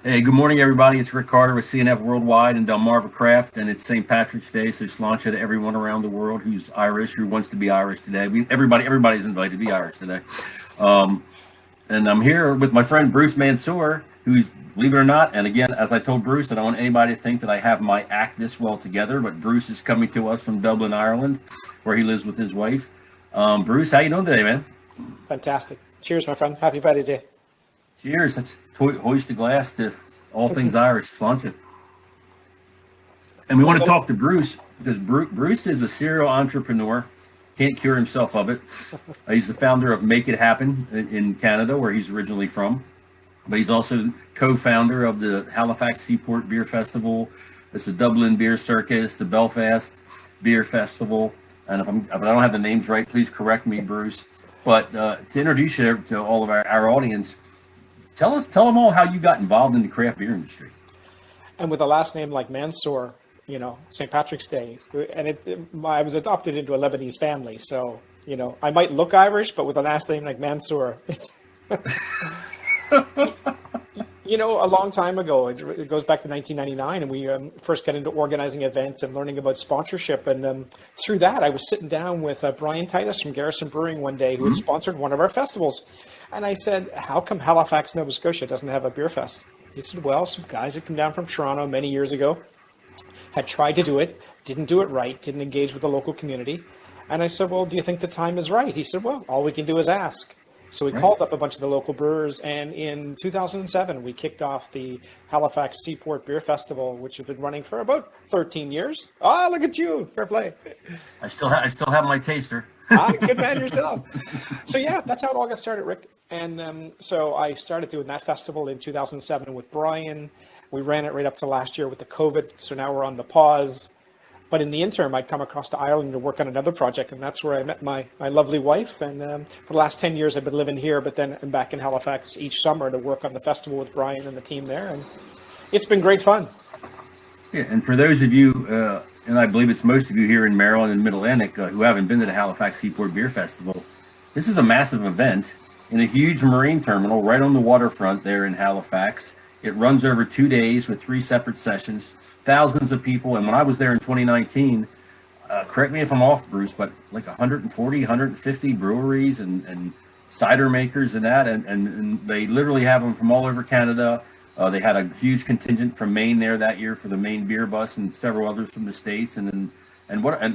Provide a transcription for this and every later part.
Hey, good morning, everybody. It's Rick Carter with CNF Worldwide and Delmarva Craft, and it's St. Patrick's Day, so sláinte to everyone around the world who's Irish, who wants to be Irish today. Everybody's invited to be Irish today. And I'm here with my friend Bruce Mansour, who's, believe it or not, and again, as I told Bruce, I don't want anybody to think that I have my act this well together, but Bruce is coming to us from Dublin, Ireland, where he lives with his wife. Bruce, how you doing today, man? Fantastic. Cheers, my friend. Happy Friday Day. Cheers. Let's hoist the glass to all things Irish. Sláinte. And we want to talk to Bruce because Bruce is a serial entrepreneur. Can't cure himself of it. He's the founder of Make It Happen in Canada, where he's originally from. But he's also co-founder of the Halifax Seaport Beer Festival. It's the Dublin Beer Circus, the Belfast Beer Festival. And if I don't have the names right, please correct me, Bruce. But to introduce you to all of our audience, tell them all how you got involved in the craft beer industry. And with a last name like Mansour, St. Patrick's Day, and I was adopted into a Lebanese family, so I might look Irish, but with a last name like Mansour, it's a long time ago. It goes back to 1999, and we first got into organizing events and learning about sponsorship. And through that, I was sitting down with Brian Titus from Garrison Brewing one day, who had sponsored one of our festivals. And I said, how come Halifax, Nova Scotia doesn't have a beer fest? He said, well, some guys had come down from Toronto many years ago, had tried to do it, didn't do it right, didn't engage with the local community. And I said, well, do you think the time is right? He said, well, all we can do is ask. So we called up a bunch of the local brewers, and in 2007, we kicked off the Halifax Seaport Beer Festival, which has been running for about 13 years. Ah, look at you, fair play. I still have my taster. Good man yourself. So yeah, that's how it all got started, Rick. And so I started doing that festival in 2007 with Brian. We ran it right up to last year with the COVID, so now we're on the pause. But in the interim, I'd come across to Ireland to work on another project, and that's where I met my lovely wife. And for the last 10 years, I've been living here, but then I'm back in Halifax each summer to work on the festival with Brian and the team there. And it's been great fun. Yeah, and for those of you, and I believe it's most of you here in Maryland and Mid-Atlantic who haven't been to the Halifax Seaport Beer Festival, this is a massive event in a huge marine terminal right on the waterfront there in Halifax. It runs over 2 days with 3 separate sessions, thousands of people. And when I was there in 2019, correct me if I'm off, Bruce, but like 140, 150 breweries and cider makers and that. And they literally have them from all over Canada. They had a huge contingent from Maine there that year for the Maine beer bus, and several others from the States, and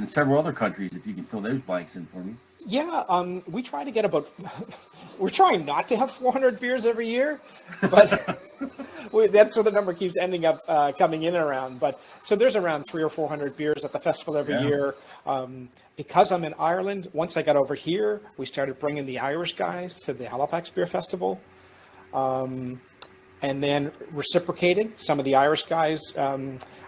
several other countries, if you can fill those blanks in for me. Yeah, we try to get we're trying not to have 400 beers every year, but that's where the number keeps ending up coming in and around. But so there's around 300 or 400 beers at the festival every year. Because I'm in Ireland, once I got over here, we started bringing the Irish guys to the Halifax Beer Festival. And then reciprocating, some of the Irish guys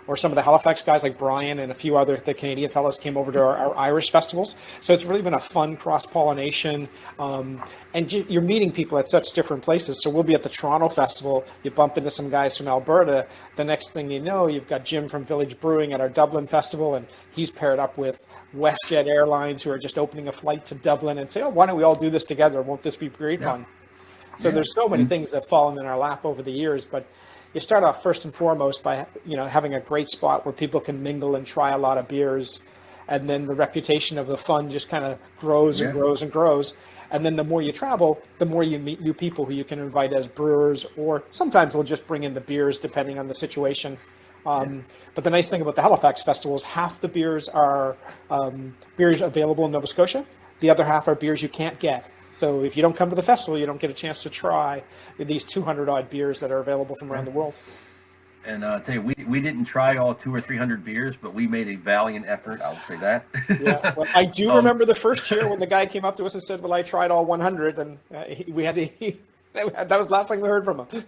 or some of the Halifax guys like Brian and a few the Canadian fellows came over to our Irish festivals. So it's really been a fun cross-pollination. And you're meeting people at such different places. So we'll be at the Toronto Festival. You bump into some guys from Alberta. The next thing you know, you've got Jim from Village Brewing at our Dublin Festival, and he's paired up with WestJet Airlines, who are just opening a flight to Dublin, and say, oh, why don't we all do this together? Won't this be great fun? So there's so many things that have fallen in our lap over the years, but you start off first and foremost by having a great spot where people can mingle and try a lot of beers, and then the reputation of the fun just kind of grows and grows and grows. And then the more you travel, the more you meet new people who you can invite as brewers, or sometimes we'll just bring in the beers depending on the situation. But the nice thing about the Halifax Festival is half the beers are beers available in Nova Scotia. The other half are beers you can't get. So if you don't come to the festival, you don't get a chance to try these 200 odd beers that are available from around the world. And I'll tell you, we didn't try all 200 or 300 beers, but we made a valiant effort. I'll say that. Yeah, well, I do remember the first year when the guy came up to us and said, well, I tried all 100, and we had to, that was the last thing we heard from him.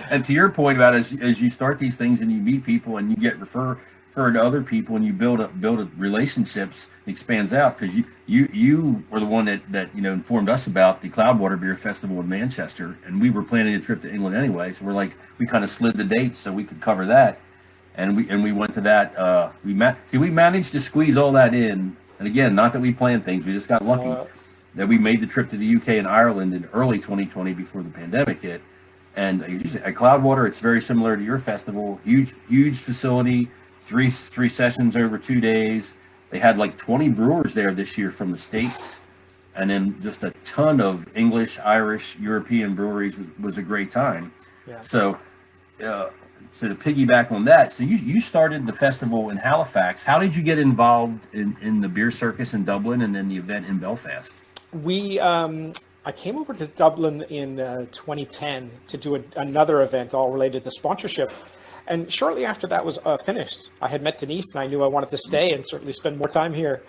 and to your point about as you start these things and you meet people and you get referred to other people and you build relationships, it expands out, because you were the one that informed us about the Cloudwater Beer Festival in Manchester, and we were planning a trip to England anyway, so we kind of slid the dates so we could cover that. and we went to that. We managed to squeeze all that in, and again, not that we planned things, we just got lucky that we made the trip to the UK and Ireland in early 2020 before the pandemic hit. And at Cloudwater, it's very similar to your festival. Huge facility, three sessions over 2 days. They had like 20 brewers there this year from the States, and then just a ton of English, Irish, European breweries. Was a great time. Yeah. So to piggyback on that, so you started the festival in Halifax. How did you get involved in the beer circus in Dublin and then the event in Belfast? I came over to Dublin in 2010 to do another event all related to sponsorship. And shortly after that was finished, I had met Denise and I knew I wanted to stay and certainly spend more time here.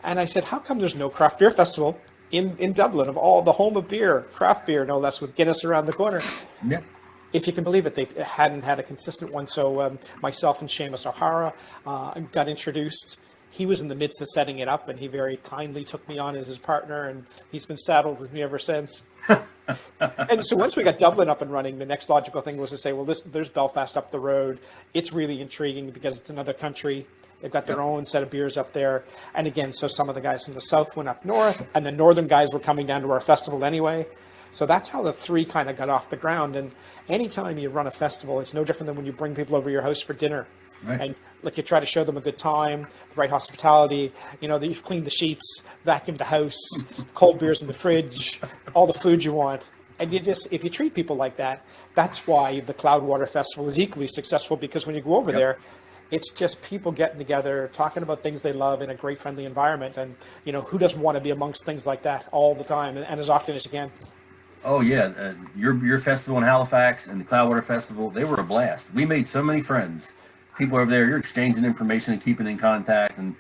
And I said, how come there's no craft beer festival in Dublin, of all the home of beer, craft beer, no less, with Guinness around the corner? Yeah. If you can believe it, they hadn't had a consistent one. So myself and Seamus O'Hara got introduced. He was in the midst of setting it up, and he very kindly took me on as his partner, and he's been saddled with me ever since. And so once we got Dublin up and running, the next logical thing was to say, well, there's Belfast up the road. It's really intriguing because it's another country. They've got their own set of beers up there. And again, so some of the guys from the south went up north, and the northern guys were coming down to our festival anyway. So that's how the three kind of got off the ground. And anytime you run a festival, it's no different than when you bring people over to your house for dinner. Right. And like you try to show them a good time, the right hospitality, that you've cleaned the sheets, vacuumed the house, cold beers in the fridge, all the food you want. And if you treat people like that, that's why the Cloudwater Festival is equally successful, because when you go over there, it's just people getting together, talking about things they love in a great friendly environment. And, who doesn't want to be amongst things like that all the time and as often as you can? Oh yeah, your festival in Halifax and the Cloudwater Festival, they were a blast. We made so many friends. People over there, you're exchanging information and keeping in contact. And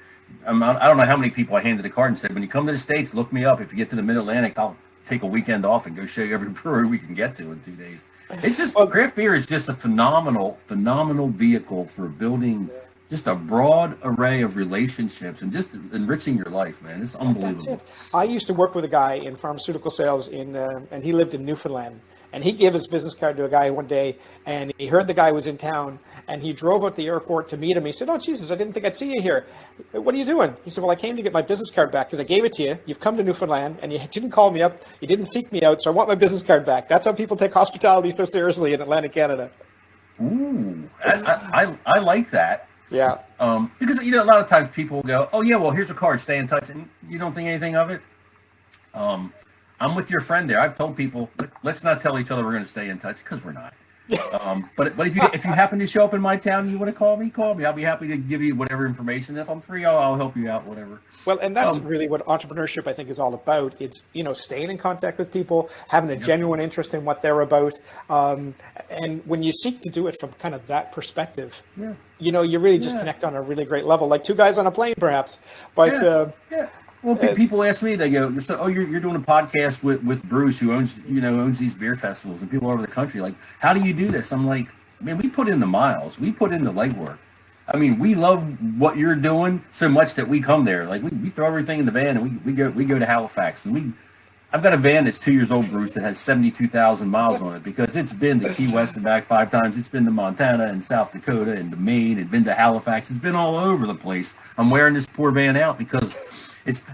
I don't know how many people I handed a card and said, when you come to the States, look me up. If you get to the Mid-Atlantic, I'll take a weekend off and go show you every brewery we can get to in 2 days. It's just, craft beer is just a phenomenal vehicle for building just a broad array of relationships and just enriching your life, man. It's unbelievable. That's it. I used to work with a guy in pharmaceutical sales and he lived in Newfoundland. And he gave his business card to a guy one day, and he heard the guy was in town, and he drove out the airport to meet him. He said, "Oh, Jesus, I didn't think I'd see you here. What are you doing?" He said, "Well, I came to get my business card back because I gave it to you. You've come to Newfoundland, and you didn't call me up. You didn't seek me out, so I want my business card back." That's how people take hospitality so seriously in Atlantic Canada. Ooh, I like that. Yeah. Because, a lot of times people go, "Oh, yeah, well, here's a card, stay in touch," and you don't think anything of it. I'm with your friend there. I've told people, let's not tell each other we're going to stay in touch, because we're not. But if you happen to show up in my town and you want to call me, call me. I'll be happy to give you whatever information. If I'm free, I'll help you out, whatever. Well, and that's really what entrepreneurship, I think, is all about. It's, staying in contact with people, having a genuine interest in what they're about. And when you seek to do it from kind of that perspective, you really just connect on a really great level, like two guys on a plane, perhaps. But Well, people ask me, they go, so, "Oh, you're doing a podcast with Bruce, who owns these beer festivals," and people all over the country, like, "How do you do this?" I'm like, man, we put in the miles, we put in the legwork. I mean, we love what you're doing so much that we come there. Like, we throw everything in the van and we go to Halifax, and I've got a van that's 2 years old, Bruce, that has 72,000 miles on it, because it's been to Key West and back 5 times. It's been to Montana and South Dakota and to Maine. It's been to Halifax. It's been all over the place. I'm wearing this poor van out because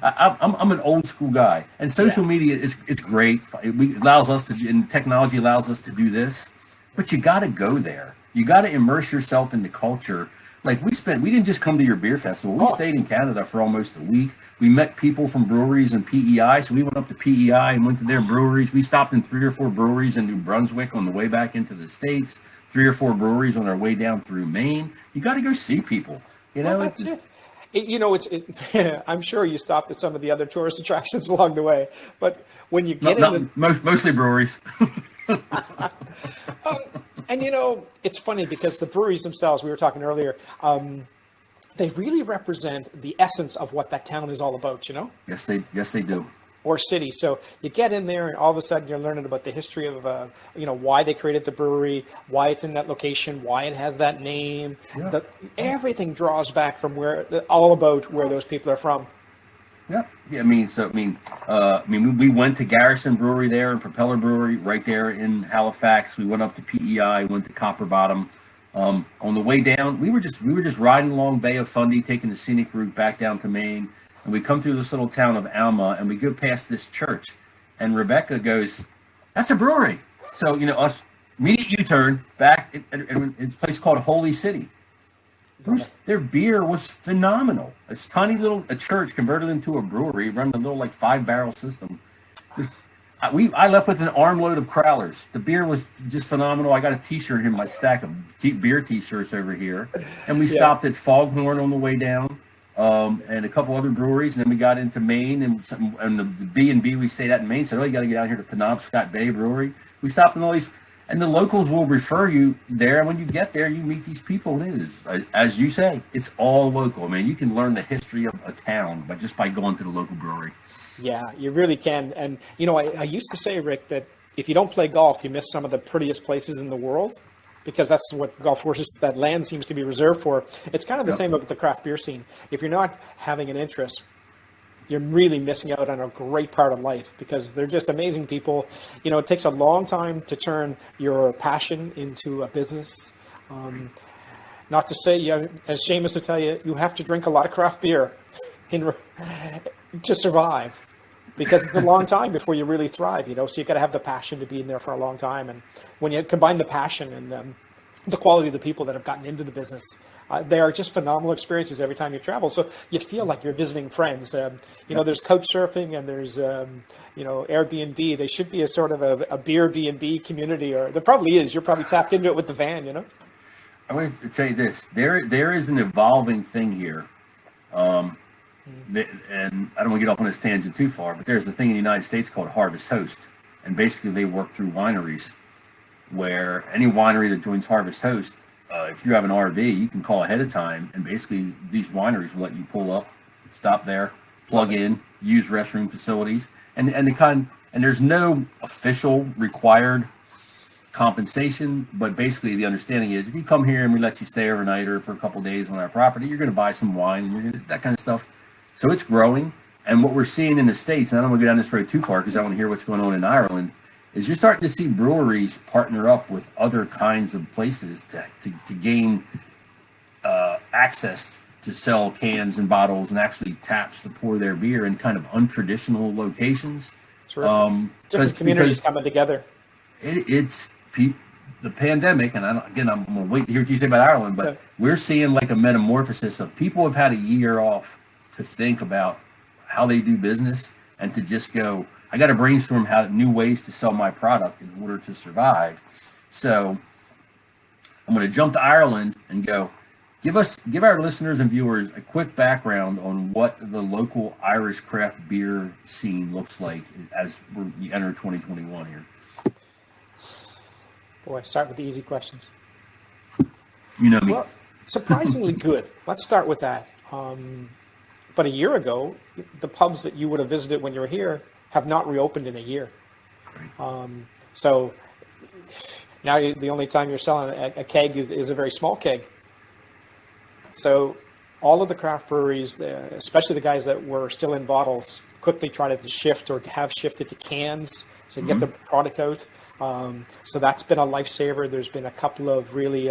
I'm an old school guy, and social media is great. And technology allows us to do this, but you got to go there. You got to immerse yourself in the culture. Like we didn't just come to your beer festival. We stayed in Canada for almost a week. We met people from breweries and PEI. So we went up to PEI and went to their breweries. We stopped in 3 or 4 breweries in New Brunswick on the way back into the States, 3 or 4 breweries on our way down through Maine. You got to go see people. That's it. I'm sure you stopped at some of the other tourist attractions along the way, but when you get mostly breweries. And it's funny because the breweries themselves, we were talking earlier, they really represent the essence of what that town is all about. Yes, they do. Or city. So you get in there and all of a sudden you're learning about the history of, why they created the brewery, why it's in that location, why it has that name. Yeah. Everything draws back from all about where those people are from. Yeah. We went to Garrison Brewery there and Propeller Brewery right there in Halifax. We went up to PEI, went to Copper Bottom. On the way down, we were just riding along Bay of Fundy, taking the scenic route back down to Maine, and we come through this little town of Alma, and we go past this church, and Rebecca goes, "That's a brewery." So us immediate U-turn back, and it's a place called Holy City. Bruce, their beer was phenomenal. This tiny little a church converted into a brewery, running a little like 5-barrel system. I left with an armload of crowlers. The beer was just phenomenal. I got a T-shirt in my stack of beer T-shirts over here, and we stopped at Foghorn on the way down, and a couple other breweries, and then we got into Maine, and the B&B we stayed at in Maine said, "Oh, you got to get out here to Penobscot Bay Brewery." We stopped in all these, and the locals will refer you there. And when you get there, you meet these people, and it is, as you say, it's all local. I mean, you can learn the history of a town by going to the local brewery. Yeah, you really can. And, I used to say, Rick, that if you don't play golf, you miss some of the prettiest places in the world, because that's what golf courses, that land seems to be reserved for. It's kind of the same with the craft beer scene. If you're not having an interest, you're really missing out on a great part of life, because they're just amazing people. It takes a long time to turn your passion into a business. Not to say, as Seamus would tell you, you have to drink a lot of craft beer to survive, because it's a long time before you really thrive, so you got to have the passion to be in there for a long time. And when you combine the passion and the quality of the people that have gotten into the business, they are just phenomenal experiences every time you travel. So you feel like you're visiting friends. There's couch surfing, and there's Airbnb. They should be a sort of a beer B&B community, or there probably is. You're probably tapped into it with the van. I want to tell you this: there is an evolving thing here. And I don't want to get off on this tangent too far, but there's a thing in the United States called Harvest Host, and basically they work through wineries, where any winery that joins Harvest Host, if you have an RV, you can call ahead of time, and basically these wineries will let you pull up, stop there, plug in, use restroom facilities, and there's no official required compensation, but basically the understanding is if you come here and we let you stay overnight or for a couple of days on our property, you're going to buy some wine, and you're going to that kind of stuff. So it's growing, and what we're seeing in the States, and I don't want to go down this road too far because I want to hear what's going on in Ireland, is you're starting to see breweries partner up with other kinds of places to gain access to sell cans and bottles and actually taps to pour their beer in kind of untraditional locations. Different communities coming together. The pandemic, and I'm going to wait to hear what you say about Ireland, but we're seeing like a metamorphosis of people have had a year off to think about how they do business and to just go, I got to brainstorm new ways to sell my product in order to survive. So I'm going to jump to Ireland and go, give our listeners and viewers a quick background on what the local Irish craft beer scene looks like as we enter 2021 here. Boy, start with the easy questions. You know me. Well, surprisingly good. Let's start with that. But a year ago, the pubs that you would have visited when you were here have not reopened in a year. So now the only time you're selling a keg is a very small keg. So all of the craft breweries, especially the guys that were still in bottles, quickly tried to shift or have shifted to cans to get the product out. So that's been a lifesaver. There's been a couple of really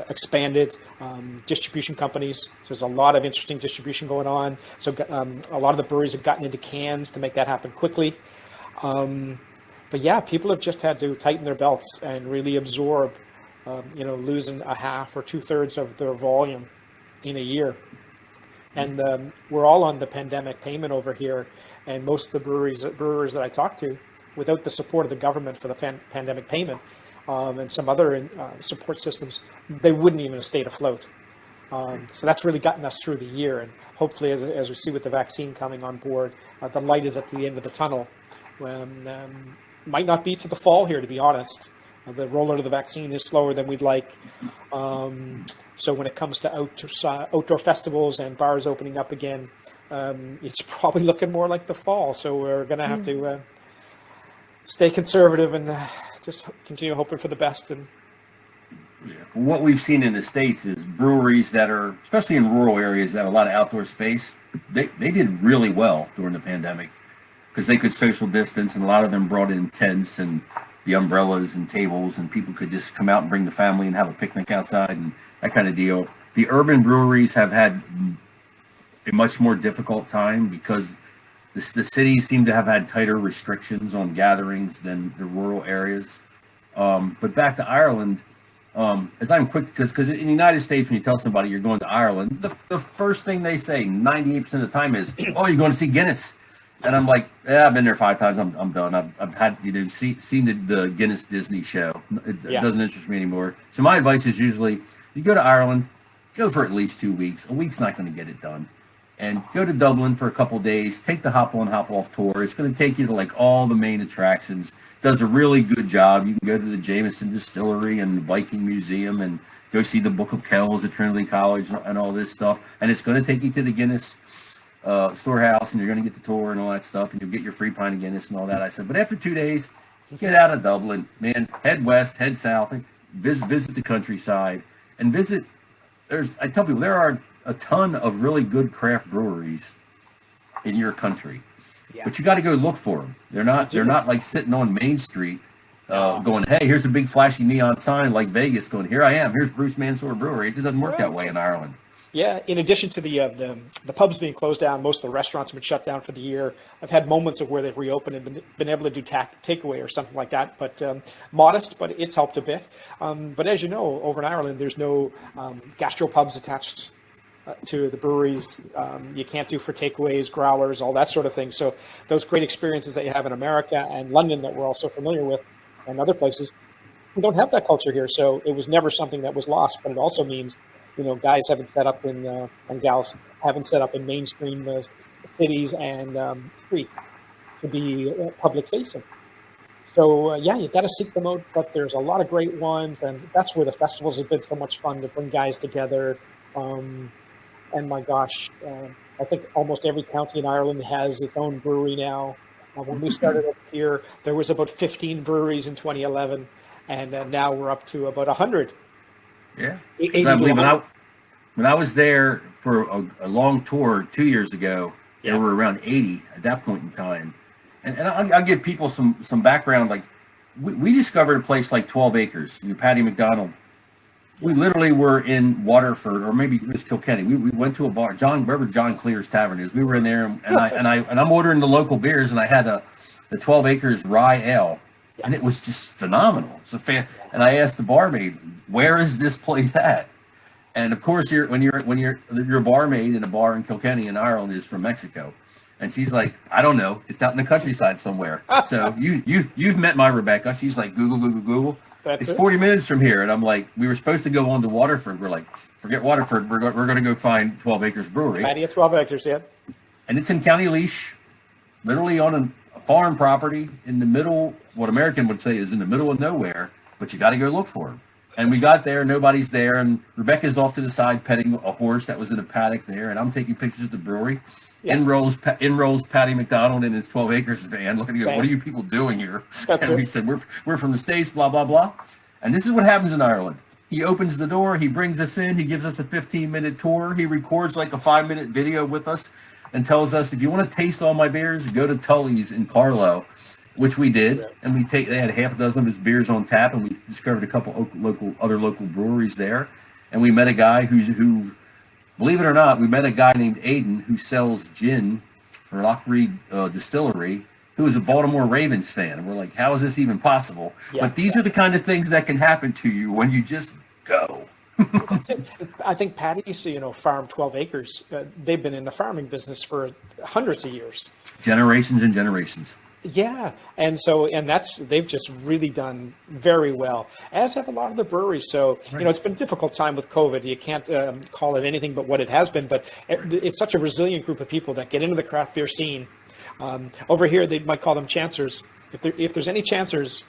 expanded distribution companies. So there's a lot of interesting distribution going on. So a lot of the breweries have gotten into cans to make that happen quickly. But yeah, people have just had to tighten their belts and really absorb, losing a half or 2/3 of their volume in a year. And we're all on the pandemic payment over here. And most of the brewers that I talk to, without the support of the government for the pandemic payment and some other support systems, they wouldn't even have stayed afloat. So that's really gotten us through the year. And hopefully, as we see with the vaccine coming on board, the light is at the end of the tunnel. Might not be to the fall here, to be honest. The rollout of the vaccine is slower than we'd like. So when it comes to outdoor festivals and bars opening up again, it's probably looking more like the fall. So we're going to have to stay conservative and just continue hoping for the best. And what we've seen in the States is breweries that are, especially in rural areas that have a lot of outdoor space, they did really well during the pandemic because they could social distance, and a lot of them brought in tents and the umbrellas and tables, and people could just come out and bring the family and have a picnic outside and that kind of deal. The urban breweries have had a much more difficult time because the cities seem to have had tighter restrictions on gatherings than the rural areas. But back to Ireland, as I'm quick, because in the United States, when you tell somebody you're going to Ireland, the first thing they say 98% of the time is, "Oh, you're going to see Guinness," and I'm like, "Yeah, I've been there 5 times. I'm done. I've had seen the Guinness Disney show. It doesn't interest me anymore." So my advice is usually, you go to Ireland, go for at least 2 weeks. A week's not going to get it done. And go to Dublin for a couple of days. Take the hop on, hop off tour. It's going to take you to like all the main attractions. Does a really good job. You can go to the Jameson Distillery and the Viking Museum and go see the Book of Kells at Trinity College and all this stuff. And it's going to take you to the Guinness storehouse, and you're going to get the tour and all that stuff, and you'll get your free pint of Guinness and all that. I said, but after 2 days, get out of Dublin, man. Head west, head south, visit the countryside, and visit. I tell people there are a ton of really good craft breweries in your country, but you got to go look for them. They're not like sitting on Main Street going, "Hey, here's a big flashy neon sign like Vegas going, here I am, here's Bruce Mansour Brewery." It just doesn't work that way in Ireland. Yeah, in addition to the pubs being closed down, most of the restaurants have been shut down for the year. I've had moments of where they've reopened and been able to do takeaway or something like that, but modest, but it's helped a bit. But as you know, over in Ireland, there's no gastropubs attached to the breweries. You can't do for takeaways, growlers, all that sort of thing. So those great experiences that you have in America and London that we're also familiar with and other places, we don't have that culture here. So it was never something that was lost, but it also means, guys haven't set up in, and gals haven't set up in mainstream cities and streets to be public facing. So you got to seek them out, but there's a lot of great ones, and that's where the festivals have been so much fun to bring guys together. And my gosh, I think almost every county in Ireland has its own brewery now. When we started up here, there was about 15 breweries in 2011, and now we're up to about 100. Yeah. I believe when I was there for a long tour 2 years ago, there were around 80 at that point in time. And I'll give people some background. Like we discovered a place like 12 Acres, Patty McDonald. We literally were in Waterford, or maybe it was Kilkenny. We went to a bar, wherever John Clear's Tavern is. We were in there, and I'm ordering the local beers, and I had the 12 Acres Rye Ale, and it was just phenomenal. And I asked the barmaid, "Where is this place at?" And of course, your barmaid in a bar in Kilkenny in Ireland is from Mexico, and she's like, "I don't know. It's out in the countryside somewhere." So you've met my Rebecca. She's like, Google. It's 40 minutes from here. And I'm like, we were supposed to go on to Waterford. We're like, forget Waterford. We're going to go find 12 Acres Brewery. Patty at 12 Acres, yeah. And it's in County Laois, literally on a farm property in the middle, what American would say is in the middle of nowhere, but you got to go look for them. And we got there, nobody's there. And Rebecca's off to the side petting a horse that was in a paddock there. And I'm taking pictures of the brewery. Yeah. In rolls Patty McDonald in his 12 Acres van, looking at, what are you people doing here? And we said, we're from the States, blah, blah, blah. And this is what happens in Ireland. He opens the door, he brings us in, he gives us a 15-minute tour, he records like a 5-minute video with us and tells us, if you want to taste all my beers, go to Tully's in Carlow, which we did. And they had half a dozen of his beers on tap, and we discovered a couple other local breweries there. And we met a guy who believe it or not, we met a guy named Aiden who sells gin for Lockreed Distillery, who is a Baltimore Ravens fan. And we're like, how is this even possible? Yeah, but these are the kind of things that can happen to you when you just go. That's it. I think Patty's, farm 12 acres. They've been in the farming business for hundreds of years. Generations and generations. Yeah, and they've just really done very well, as have a lot of the breweries. So, right. It's been a difficult time with COVID. You can't call it anything but what it has been, but it's such a resilient group of people that get into the craft beer scene. Over here, they might call them chancers. If there's any chancers,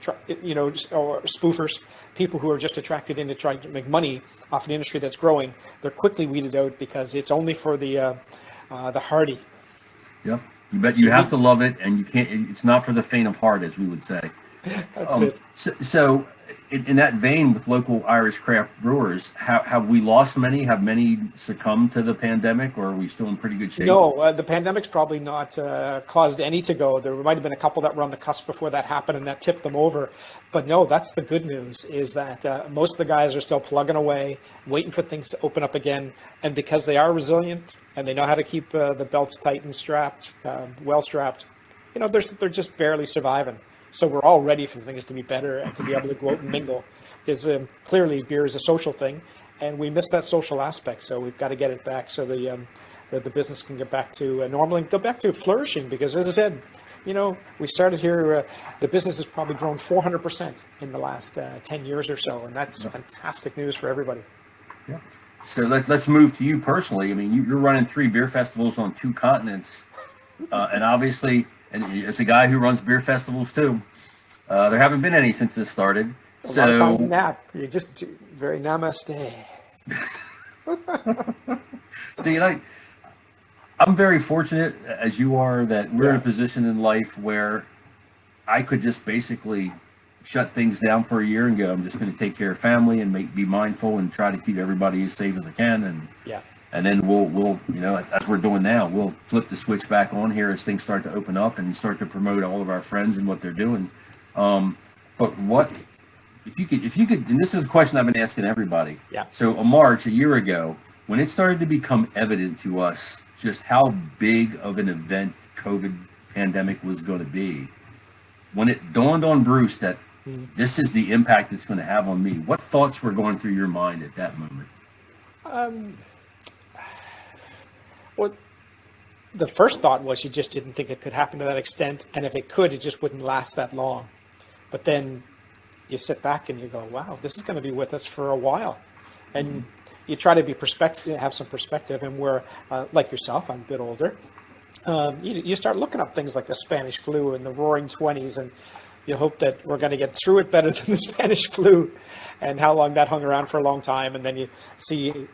or spoofers, people who are just attracted in to try to make money off an industry that's growing, they're quickly weeded out because it's only for the hardy. Yep. You have to love it, and you can't. It's not for the faint of heart, as we would say. That's it. So in that vein, with local Irish craft brewers, have we lost many? Have many succumbed to the pandemic, or are we still in pretty good shape? No, the pandemic's probably not caused any to go. There might have been a couple that were on the cusp before that happened and that tipped them over. But no, that's the good news, is that most of the guys are still plugging away, waiting for things to open up again. And because they are resilient and they know how to keep the belts tight and strapped, well strapped, they're just barely surviving. So we're all ready for things to be better and to be able to go out and mingle. Because clearly beer is a social thing, and we miss that social aspect. So we've got to get it back so the business can get back to normal and go back to flourishing. Because as I said, we started here, the business has probably grown 400% in the last 10 years or so. And that's fantastic news for everybody. Yeah. So let's move to you personally. I mean, you're running 3 beer festivals on 2 continents. And obviously, and as a guy who runs beer festivals too, there haven't been any since this started. A lot of time to nap. You just very namaste. See, I'm very fortunate, as you are, that we're in a position in life where I could just basically shut things down for a year and go, I'm just going to take care of family and be mindful and try to keep everybody as safe as I can. And then we'll as we're doing now, we'll flip the switch back on here as things start to open up and start to promote all of our friends and what they're doing. But what if you could, and this is a question I've been asking everybody. Yeah. So in March, a year ago, when it started to become evident to us just how big of an event COVID pandemic was going to be, when it dawned on Bruce that this is the impact it's going to have on me, what thoughts were going through your mind at that moment? Well, the first thought was you just didn't think it could happen to that extent, and if it could, it just wouldn't last that long. But then you sit back and you go, wow, this is going to be with us for a while. And you try to have some perspective, and where, like yourself, I'm a bit older, you start looking up things like the Spanish flu and the Roaring '20s, and you hope that we're going to get through it better than the Spanish flu, and how long that hung around for a long time. And then you see,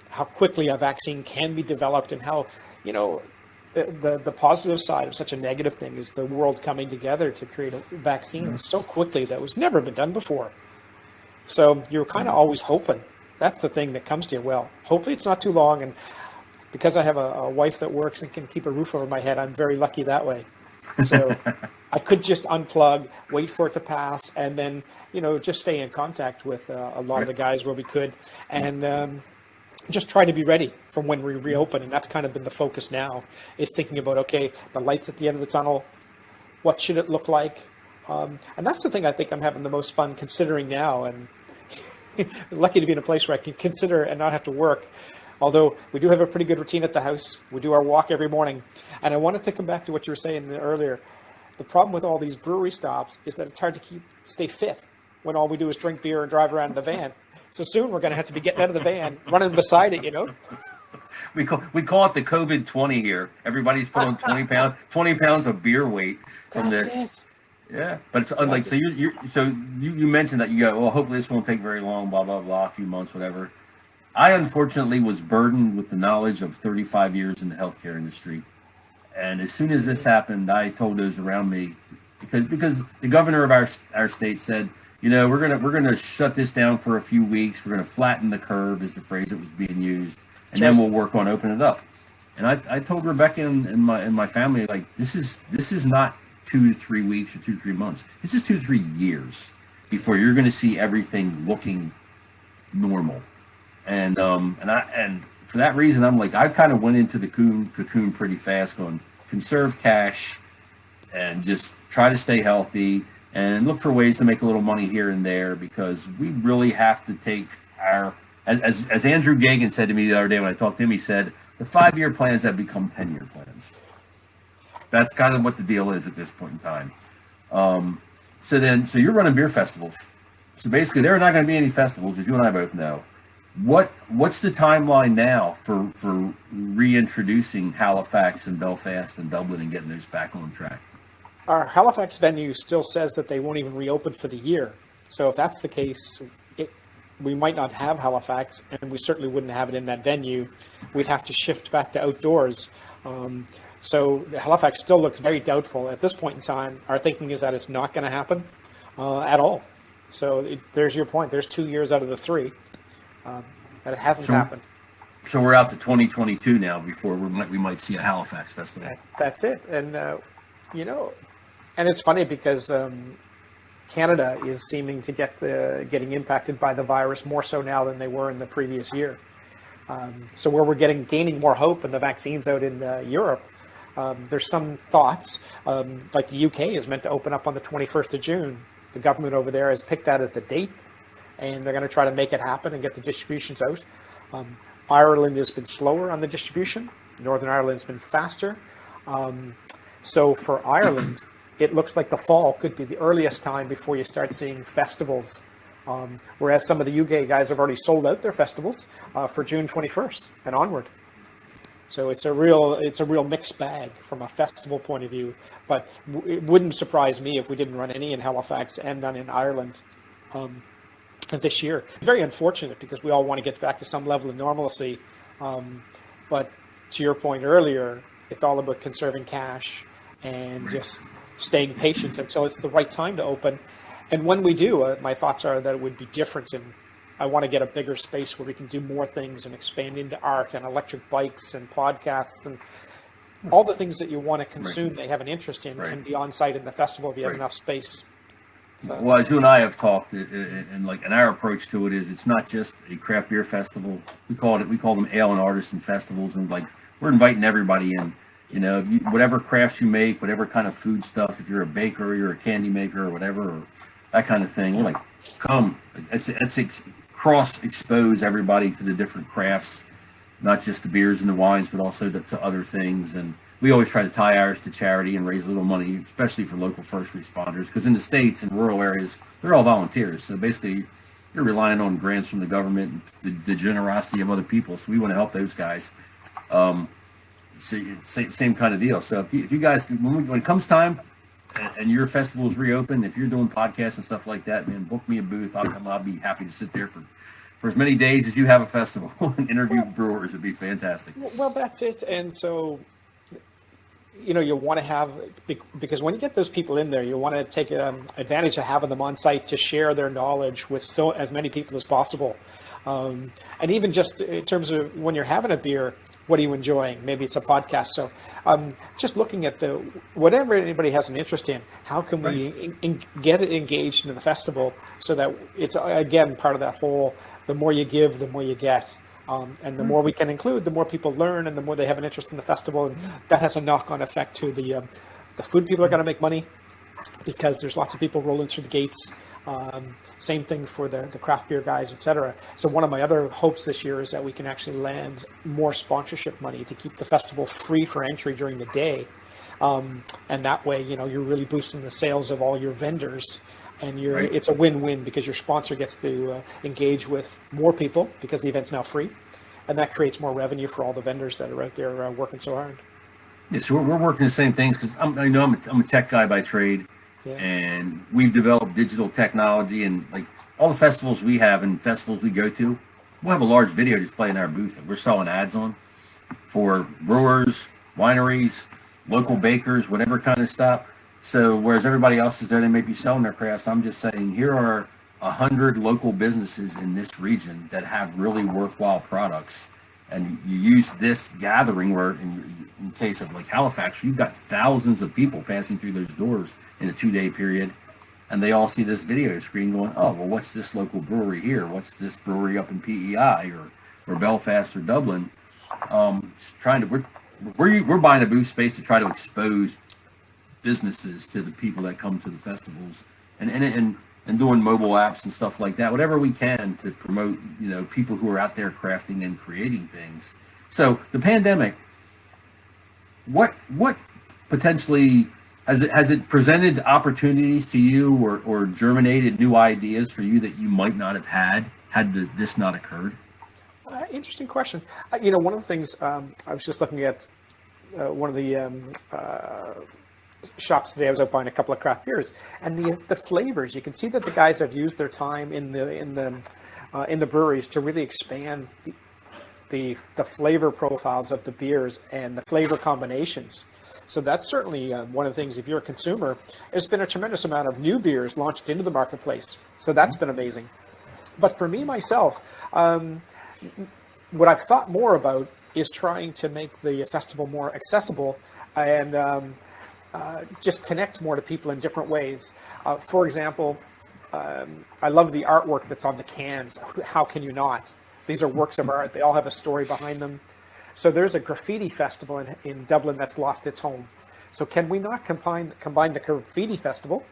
how quickly a vaccine can be developed, and how, the positive side of such a negative thing is the world coming together to create a vaccine so quickly that was never been done before. So you're kind of always hoping. That's the thing that comes to you. Well, hopefully it's not too long. And because I have a wife that works and can keep a roof over my head, I'm very lucky that way. So I could just unplug, wait for it to pass, and then, just stay in contact with a lot of the guys where we could, and just try to be ready for when we reopen. And that's kind of been the focus now, is thinking about, okay, the lights at the end of the tunnel, what should it look like? And that's the thing I think I'm having the most fun considering now. And lucky to be in a place where I can consider and not have to work. Although we do have a pretty good routine at the house. We do our walk every morning. And I wanted to come back to what you were saying earlier. The problem with all these brewery stops is that it's hard to stay fit when all we do is drink beer and drive around in the van. So soon we're going to have to be getting out of the van, running beside it, We call it the COVID 20 here. Everybody's put on 20 pounds of beer weight from this. Yeah, but it's unlike, so you mentioned that you go, well, hopefully this won't take very long, blah, blah, blah, a few months, whatever. I unfortunately was burdened with the knowledge of 35 years in the healthcare industry. And as soon as this happened, I told those around me, because the governor of our state said, we're gonna shut this down for a few weeks. We're gonna flatten the curve, is the phrase that was being used, and then we'll work on opening it up. And I told Rebecca and my family, like, this is not 2 to 3 weeks or 2 to 3 months. This is 2 to 3 years before you're going to see everything looking normal. And for that reason, I'm like, I kind of went into the cocoon pretty fast, going conserve cash and just try to stay healthy and look for ways to make a little money here and there, because we really have to take as Andrew Gagan said to me the other day when I talked to him, he said, the 5-year plans have become 10-year plans. That's kind of what the deal is at this point in time. So you're running beer festivals. So basically, there are not going to be any festivals, as you and I both know. What's the timeline now for reintroducing Halifax and Belfast and Dublin and getting those back on track? Our Halifax venue still says that they won't even reopen for the year. So if that's the case, we might not have Halifax, and we certainly wouldn't have it in that venue. We'd have to shift back to outdoors. So Halifax still looks very doubtful. At this point in time, our thinking is that it's not going to happen at all. So there's your point. There's 2 years out of the three that it hasn't happened. So we're out to 2022 now before we might see a Halifax festival. That's it. And, and it's funny because Canada is seeming to getting impacted by the virus more so now than they were in the previous year. So where we're gaining more hope and the vaccines out in Europe, there's some thoughts, like the UK is meant to open up on the 21st of June. The government over there has picked that as the date, and they're going to try to make it happen and get the distributions out. Ireland has been slower on the distribution. Northern Ireland's been faster. So for Ireland, it looks like the fall could be the earliest time before you start seeing festivals. Whereas some of the UK guys have already sold out their festivals for June 21st and onward. So it's a real mixed bag from a festival point of view. But it wouldn't surprise me if we didn't run any in Halifax and none in Ireland this year. Very unfortunate because we all want to get back to some level of normalcy. But to your point earlier, it's all about conserving cash and just staying patient until it's the right time to open. And when we do, my thoughts are that it would be different. And I want to get a bigger space where we can do more things and expand into art and electric bikes and podcasts and all the things that you want to consume, they have an interest in, can be on site in the festival if you have enough space. So. Well, as you and I have talked, and our approach to it is, it's not just a craft beer festival. We call them ale and artisan festivals, and we're inviting everybody in. Whatever crafts you make, whatever kind of food stuff. If you're a baker, or you're a candy maker, or whatever, or that kind of thing. We're come. It's cross expose everybody to the different crafts, not just the beers and the wines, but also to other things. And we always try to tie ours to charity and raise a little money, especially for local first responders, because in the States and rural areas, they're all volunteers. So basically, you're relying on grants from the government and the generosity of other people. So we want to help those guys. Same kind of deal. So if you guys, when it comes time and your festival is reopened, if you're doing podcasts and stuff like that, man, book me a booth. I'll be happy to sit there for as many days as you have a festival and interview brewers. Would be fantastic. Well, that's it. And so, you want to have, because when you get those people in there, you want to take advantage of having them on site to share their knowledge with as many people as possible. And even just in terms of when you're having a beer, what are you enjoying? Maybe it's a podcast. So just looking at whatever anybody has an interest in, how can we get it engaged in the festival so that it's, again, part of that whole, the more you give, the more you get. And the more we can include, the more people learn and the more they have an interest in the festival. And that has a knock-on effect to the food people are going to make money because there's lots of people rolling through the gates. Same thing for the craft beer guys, etc. So one of my other hopes this year is that we can actually land more sponsorship money to keep the festival free for entry during the day. And that way, you're really boosting the sales of all your vendors. And it's a win-win because your sponsor gets to engage with more people because the event's now free. And that creates more revenue for all the vendors that are out there working so hard. Yeah, so we're working the same things because I'm a tech guy by trade. Yeah. And we've developed digital technology, and all the festivals we have and festivals we go to, we'll have a large video display in our booth that we're selling ads on for brewers, wineries, local bakers, whatever kind of stuff. So whereas everybody else is there, they may be selling their crafts. I'm just saying, here are 100 local businesses in this region that have really worthwhile products. And you use this gathering where, in case of Halifax, you've got thousands of people passing through those doors in a 2-day period, and they all see this video screen going, oh, well, what's this local brewery here? What's this brewery up in PEI or Belfast or Dublin? We're buying a booth space to try to expose businesses to the people that come to the festivals, and doing mobile apps and stuff like that, whatever we can to promote, people who are out there crafting and creating things. So the pandemic, what potentially has it presented opportunities to you or germinated new ideas for you that you might not have had this not occurred? Interesting question. One of the things I was just looking at one of the shops today. I was out buying a couple of craft beers, and the flavors. You can see that the guys have used their time in the breweries to really expand the flavor profiles of the beers and the flavor combinations. So that's certainly one of the things. If you're a consumer, there's been a tremendous amount of new beers launched into the marketplace. So that's been amazing. But for me myself, what I've thought more about is trying to make the festival more accessible and just connect more to people in different ways. For example, I love the artwork that's on the cans. How can you not? These are works of art. They all have a story behind them. So there's a graffiti festival in Dublin that's lost its home. So can we not combine the graffiti festival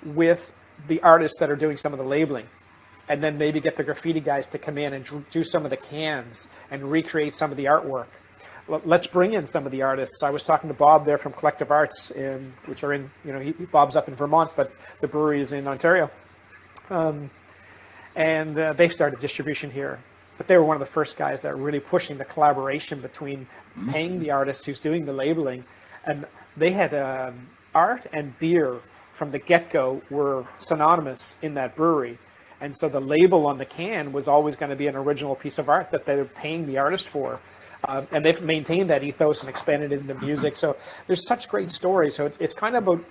with the artists that are doing some of the labeling? And then maybe get the graffiti guys to come in and do some of the cans and recreate some of the artwork. Let's bring in some of the artists. I was talking to Bob there from Collective Arts, which are in, Bob's up in Vermont, but the brewery is in Ontario. And they've started distribution here. But they were one of the first guys that were really pushing the collaboration between paying the artist who's doing the labeling. And they had art and beer from the get-go were synonymous in that brewery. And so the label on the can was always going to be an original piece of art that they were paying the artist for. And they've maintained that ethos and expanded it into music. So there's such great stories. So it's kind of about,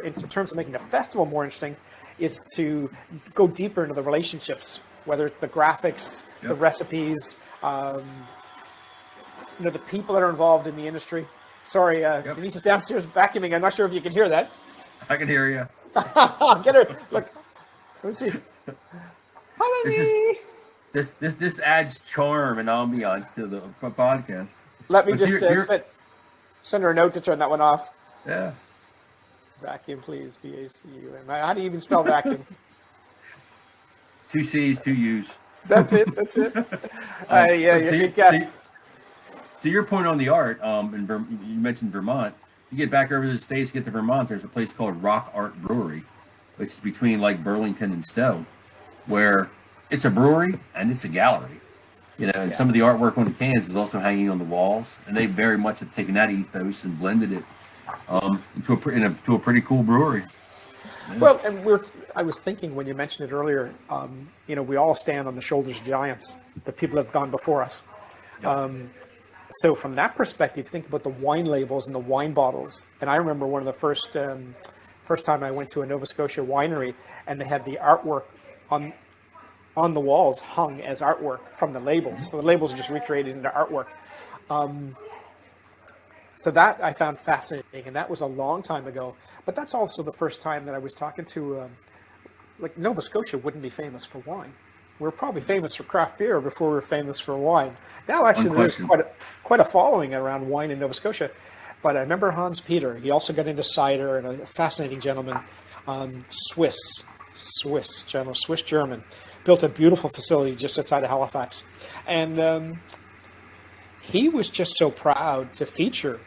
in terms of making the festival more interesting, is to go deeper into the relationships, whether it's the graphics, the recipes, the people that are involved in the industry. Sorry, Denise is downstairs vacuuming. I'm not sure if you can hear that. I can hear you. Get her. Look. Let's see. Hi, This adds charm and ambiance to the podcast. Let me just send her a note to turn that one off. Yeah. Vacuum, please. VACUM. How do you even spell vacuum? 2 C's, 2 U's. That's it. Good guess. To your point on the art, you mentioned Vermont. You get back over to the States, get to Vermont, there's a place called Rock Art Brewery, which is between like Burlington and Stowe, where it's a brewery and it's a gallery. And some of the artwork on the cans is also hanging on the walls, and they very much have taken that ethos and blended it into a pretty cool brewery. Yeah. Well, and I was thinking when you mentioned it earlier, we all stand on the shoulders of giants, the people that have gone before us. Yep. So from that perspective, think about the wine labels and the wine bottles. And I remember one of the first time I went to a Nova Scotia winery, and they had the artwork on the walls hung as artwork from the labels. So the labels are just recreated into artwork. So that I found fascinating, and that was a long time ago. But that's also the first time that I was talking to, Nova Scotia wouldn't be famous for wine. We're probably famous for craft beer before we were famous for wine. Now, actually, there's quite a following around wine in Nova Scotia. But I remember Hans Peter. He also got into cider, and a fascinating gentleman, Swiss German, built a beautiful facility just outside of Halifax. And he was just so proud to feature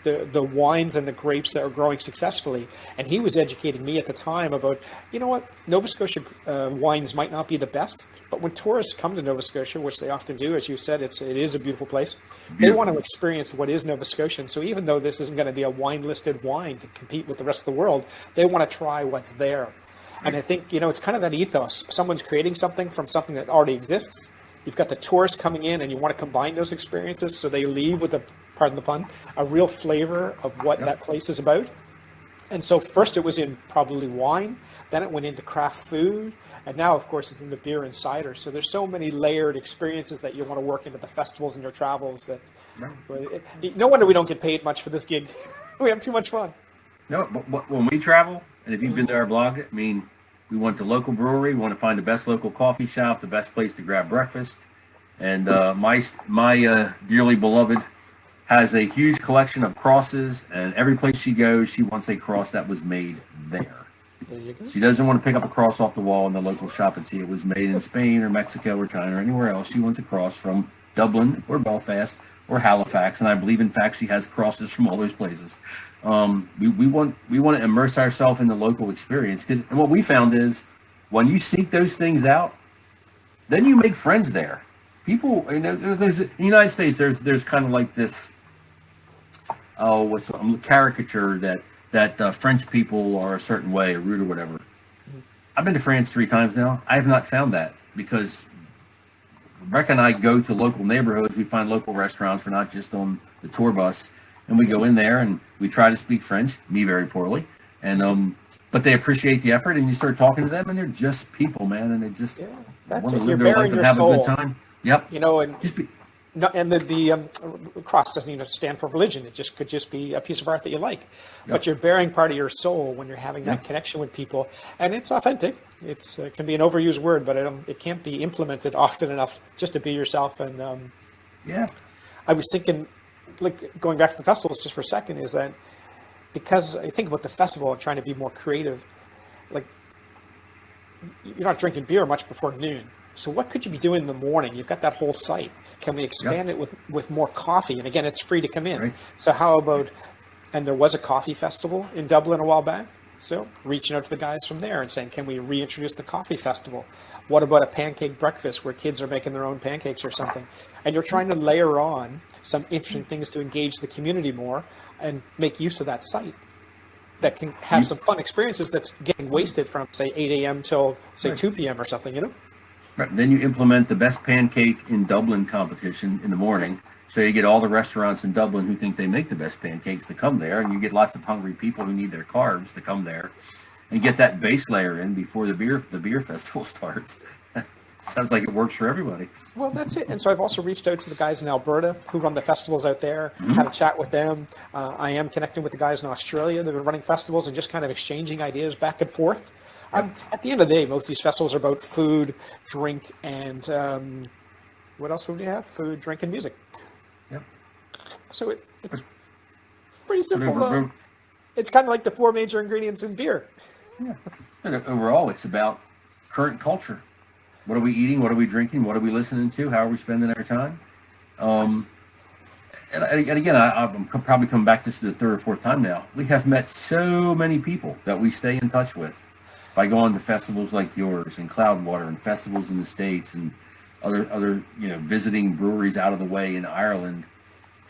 the wines and the grapes that are growing successfully. And he was educating me at the time about, Nova Scotia wines might not be the best, but when tourists come to Nova Scotia, which they often do, as you said, it is a beautiful place. They want to experience what is Nova Scotian. So even though this isn't going to be a wine-listed wine to compete with the rest of the world, they want to try what's there. And I think, it's kind of that ethos. Someone's creating something from something that already exists. You've got the tourists coming in, and you want to combine those experiences so they leave with pardon the pun, a real flavor of what that place is about. And so first it was in probably wine, then it went into craft food, and now, of course, it's into beer and cider. So there's so many layered experiences that you want to work into the festivals and your travels. No wonder we don't get paid much for this gig. We have too much fun. No, but when we travel, and if you've been to our blog, we want the local brewery, we want to find the best local coffee shop, the best place to grab breakfast. And my dearly beloved has a huge collection of crosses, and every place she goes, she wants a cross that was made there. There you go. She doesn't want to pick up a cross off the wall in the local shop and see it was made in Spain or Mexico or China or anywhere else. She wants a cross from Dublin or Belfast or Halifax, and I believe, in fact, she has crosses from all those places. We want to immerse ourselves in the local experience, and what we found is when you seek those things out, then you make friends there. People, there's, in the United States, there's kind of like this caricature that French people are a certain way, or rude or whatever. I've been to France 3 times now. I have not found that, because Rick and I go to local neighborhoods. We find local restaurants. We're not just on the tour bus, and we go in there and we try to speak French, me very poorly, and but they appreciate the effort, and you start talking to them, and they're just people, man, and they just That's want to it. You're live their life bearing and your have a soul. good time. Yep. And Just be, no, and the cross doesn't even stand for religion. It just could just be a piece of art that you like. But you're bearing part of your soul when you're having that connection with people, and it's authentic. It's it can be an overused word, but it can't be implemented often enough just to be yourself. And I was thinking, like going back to the festivals just for a second, is that because I think about the festival and trying to be more creative, like you're not drinking beer much before noon. So what could you be doing in the morning? You've got that whole site. Can we expand it with more coffee? And again, it's free to come in. Right. So how about, and there was a coffee festival in Dublin a while back. So reaching out to the guys from there and saying, can we reintroduce the coffee festival? What about a pancake breakfast where kids are making their own pancakes or something? And you're trying to layer on some interesting things to engage the community more and make use of that site that can have some fun experiences that's getting wasted from, say, 8 a.m. till, say, 2 p.m. or something, you know? Right. Then you implement the best pancake in Dublin competition in the morning. So you get all the restaurants in Dublin who think they make the best pancakes to come there, and you get lots of hungry people who need their carbs to come there, and get that base layer in before the beer festival starts. Sounds like it works for everybody. Well, that's it. And so I've also reached out to the guys in Alberta who run the festivals out there, had a chat with them. I am connecting with the guys in Australia that have been running festivals and just kind of exchanging ideas back and forth. At the end of the day, most of these festivals are about food, drink, and what else would you have? Food, drink, and music. Yep. So it's pretty simple. It's kind of like the 4 major ingredients in beer. Yeah. And overall, it's about current culture. What are we eating? What are we drinking? What are we listening to? How are we spending our time? And again, I'm probably coming back this to the third or fourth time now. We have met so many people that we stay in touch with by going to festivals like yours and Cloudwater and festivals in the States and other visiting breweries out of the way in Ireland.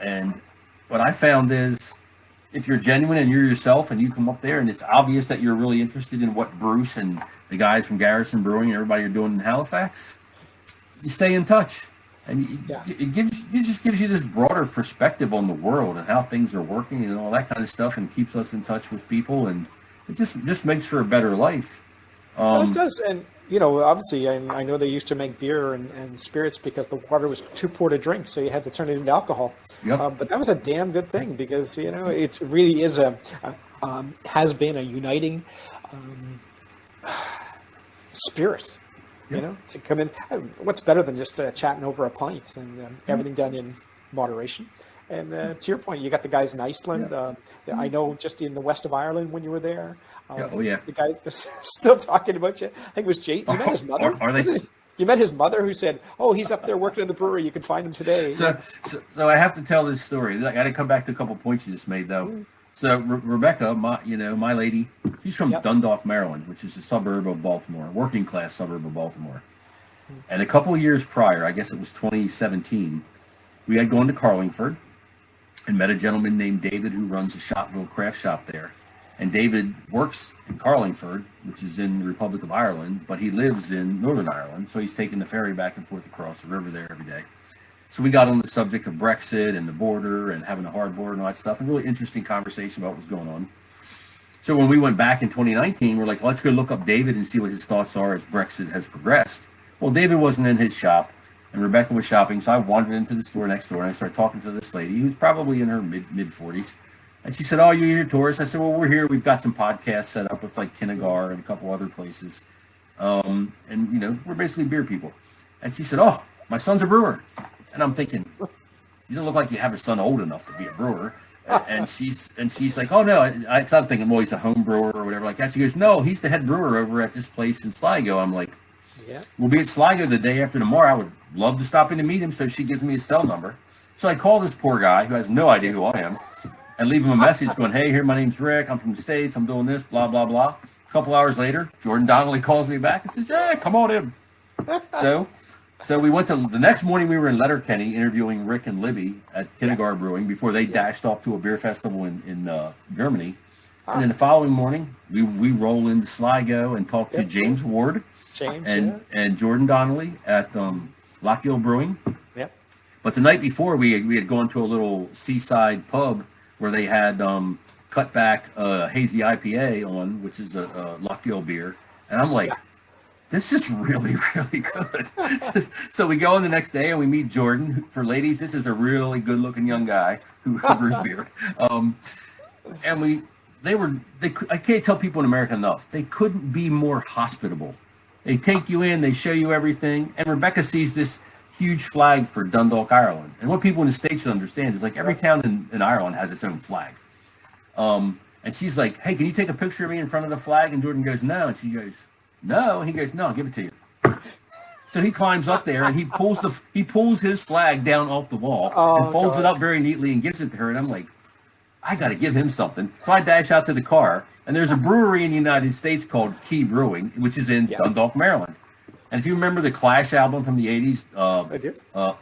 And what I found is if you're genuine and you're yourself and you come up there and it's obvious that you're really interested in what Bruce and the guys from Garrison Brewing and everybody are doing in Halifax, you stay in touch. And it just gives you this broader perspective on the world and how things are working and all that kind of stuff, and keeps us in touch with people, and it just makes for a better life. Well, it does, and obviously, I know they used to make beer and spirits because the water was too poor to drink, so you had to turn it into alcohol. Yep. But that was a damn good thing because it really is has been a uniting spirit. To come in. What's better than just chatting over a pint and everything done in moderation? And to your point, you got the guys in Iceland. I know just in the west of Ireland when you were there. The guy was still talking about you. I think it was Jake. You met his mother. Are they? You met his mother who said, "Oh, he's up there working in the brewery. You can find him today." So I have to tell this story. I got to come back to a couple points you just made, though. So Rebecca, my lady, she's from Dundalk, Maryland, which is a suburb of Baltimore, working class suburb of Baltimore. And a couple of years prior, I guess it was 2017, we had gone to Carlingford and met a gentleman named David who runs a Shopville craft shop there. And David works in Carlingford, which is in the Republic of Ireland, but he lives in Northern Ireland, so he's taking the ferry back and forth across the river there every day. So we got on the subject of Brexit and the border and having a hard border and all that stuff, and really interesting conversation about what was going on. So when we went back in 2019, we're like, let's go look up David and see what his thoughts are as Brexit has progressed. Well, David wasn't in his shop, and Rebecca was shopping, so I wandered into the store next door, and I started talking to this lady who's probably in her mid-40s. And she said, "Oh, you're here, tourists?" I said, "Well, we're here. We've got some podcasts set up with like Kinnegar and a couple other places. And, we're basically beer people." And she said, "Oh, my son's a brewer." And I'm thinking, "You don't look like you have a son old enough to be a brewer." And she's like, "Oh, no." I'm thinking, well, he's a home brewer or whatever like that. She goes, "No, he's the head brewer over at this place in Sligo." I'm like, "We'll be at Sligo the day after tomorrow. I would love to stop in to meet him." So she gives me his cell number. So I call this poor guy who has no idea who I am and leave him a message going, "Hey, here, my name's Rick. I'm from the States. I'm doing this, blah, blah, blah." A couple hours later, Jordan Donnelly calls me back and says, "Yeah, come on in." So we went to, the next morning we were in Letterkenny interviewing Rick and Libby at Kinnegar Brewing before they dashed off to a beer festival in Germany. And then the following morning, we roll into Sligo and talk to James Ward and Jordan Donnelly at Lockgill Brewing. Yep. But the night before, we had gone to a little seaside pub where they had cut back hazy IPA on, which is a Luck Ale beer, and I'm like, this is really, really good. So we go in the next day and we meet Jordan. For ladies, this is a really good-looking young guy who brews beer. And I can't tell people in America enough. They couldn't be more hospitable. They take you in, they show you everything, and Rebecca sees this huge flag for Dundalk, Ireland. And what people in the States should understand is like every town in Ireland has its own flag. And she's like, hey, can you take a picture of me in front of the flag? And Jordan goes, no. And she goes, no. And he goes, no, I'll give it to you. So he climbs up there and he pulls his flag down off the wall and folds it up very neatly and gives it to her. And I'm like, I got to give him something. So I dash out to the car, and there's a brewery in the United States called Key Brewing, which is in Dundalk, Maryland. And if you remember the Clash album from the 80s, I do.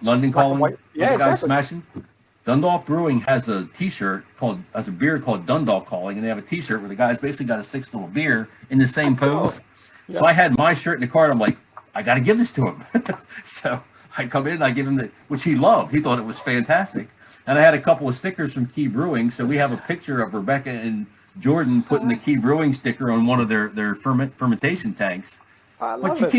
London Calling, yeah, guys exactly. smashing, Dundalk Brewing has a beer called Dundalk Calling, and they have a T-shirt where the guy's basically got a six full of beer in the same pose. Yeah. So I had my shirt in the car, and I'm like, I got to give this to him. So I come in, I give him which he loved. He thought it was fantastic. And I had a couple of stickers from Key Brewing, so we have a picture of Rebecca and Jordan putting the Key Brewing sticker on one of their fermentation tanks. But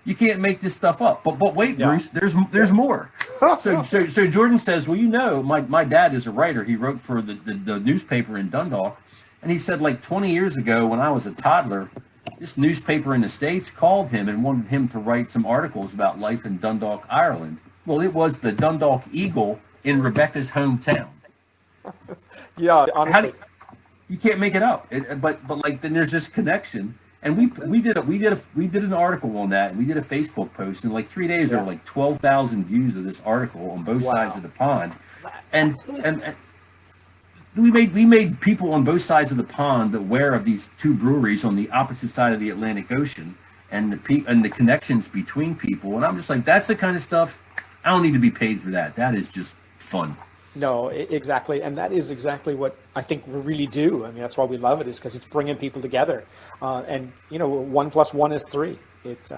you can't make this stuff up. But wait, Bruce, there's more. So Jordan says, well, my dad is a writer. He wrote for the newspaper in Dundalk, and he said like 20 years ago when I was a toddler, this newspaper in the States called him and wanted him to write some articles about life in Dundalk, Ireland. Well, it was the Dundalk Eagle in Rebecca's hometown. Yeah, honestly, you can't make it up. But like then there's this connection, and we did an article on that, and we did a Facebook post, and like 3 days there were like 12,000 views of this article on both sides of the pond, and we made people on both sides of the pond aware of these two breweries on the opposite side of the Atlantic Ocean, and the connections between people, and I'm just like, that's the kind of stuff. I don't need to be paid for that. That is just fun. No, exactly. And that is exactly what I think we really do. I mean, that's why we love it, is because it's bringing people together. And, 1 + 1 is 3.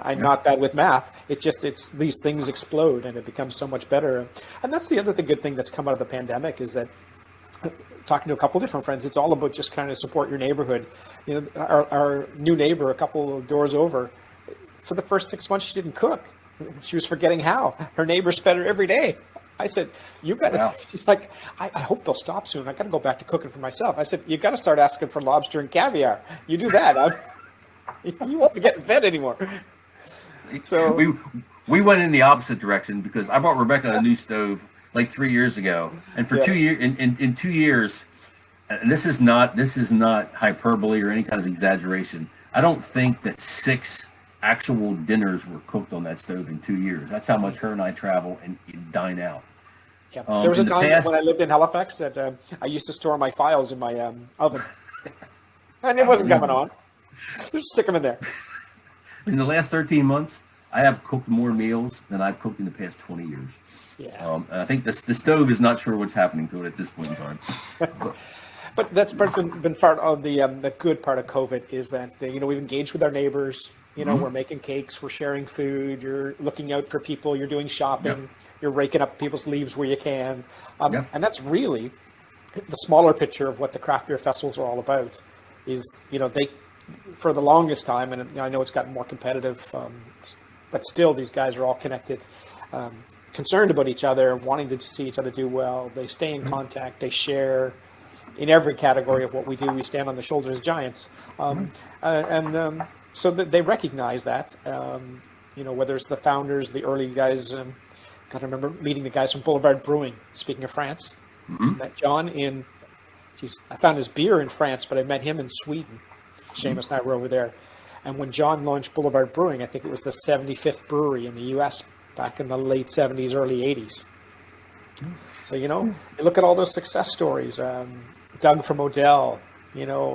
I'm not bad with math. It's these things explode and it becomes so much better. And that's the other good thing that's come out of the pandemic is that, talking to a couple of different friends, it's all about just kind of support your neighborhood. Our new neighbor, a couple of doors over, for the first 6 months, she didn't cook. She was forgetting how. Her neighbors fed her every day. I said, you got to, she's like, I hope they'll stop soon. I got to go back to cooking for myself. I said, you got to start asking for lobster and caviar. You do that, you won't be getting fed anymore. So we went in the opposite direction because I bought Rebecca a new stove like 3 years ago. And for 2 years, in 2 years, and this is not hyperbole or any kind of exaggeration, I don't think that 6 actual dinners were cooked on that stove in 2 years. That's how much her and I travel and dine out. Yeah. There was a time when I lived in Halifax that I used to store my files in my oven, and it wasn't coming on. Just stick them in there. In the last 13 months, I have cooked more meals than I've cooked in the past 20 years. Yeah. I think the stove is not sure what's happening to it at this point in time. But that's been part of the good part of COVID is that we've engaged with our neighbors. We're making cakes, we're sharing food, you're looking out for people, you're doing shopping, you're raking up people's leaves where you can. And that's really the smaller picture of what the craft beer festivals are all about is, they, for the longest time, and I know it's gotten more competitive, but still these guys are all connected, concerned about each other, wanting to see each other do well. They stay in contact, they share in every category of what we do. We stand on the shoulders of giants. So that they recognize that, whether it's the founders, the early guys. Got to remember meeting the guys from Boulevard Brewing. Speaking of France, met John I found his beer in France, but I met him in Sweden. Seamus and I were over there. And when John launched Boulevard Brewing, I think it was the 75th brewery in the U.S. back in the late 70s, early 80s. So, you look at all those success stories. Doug from Odell,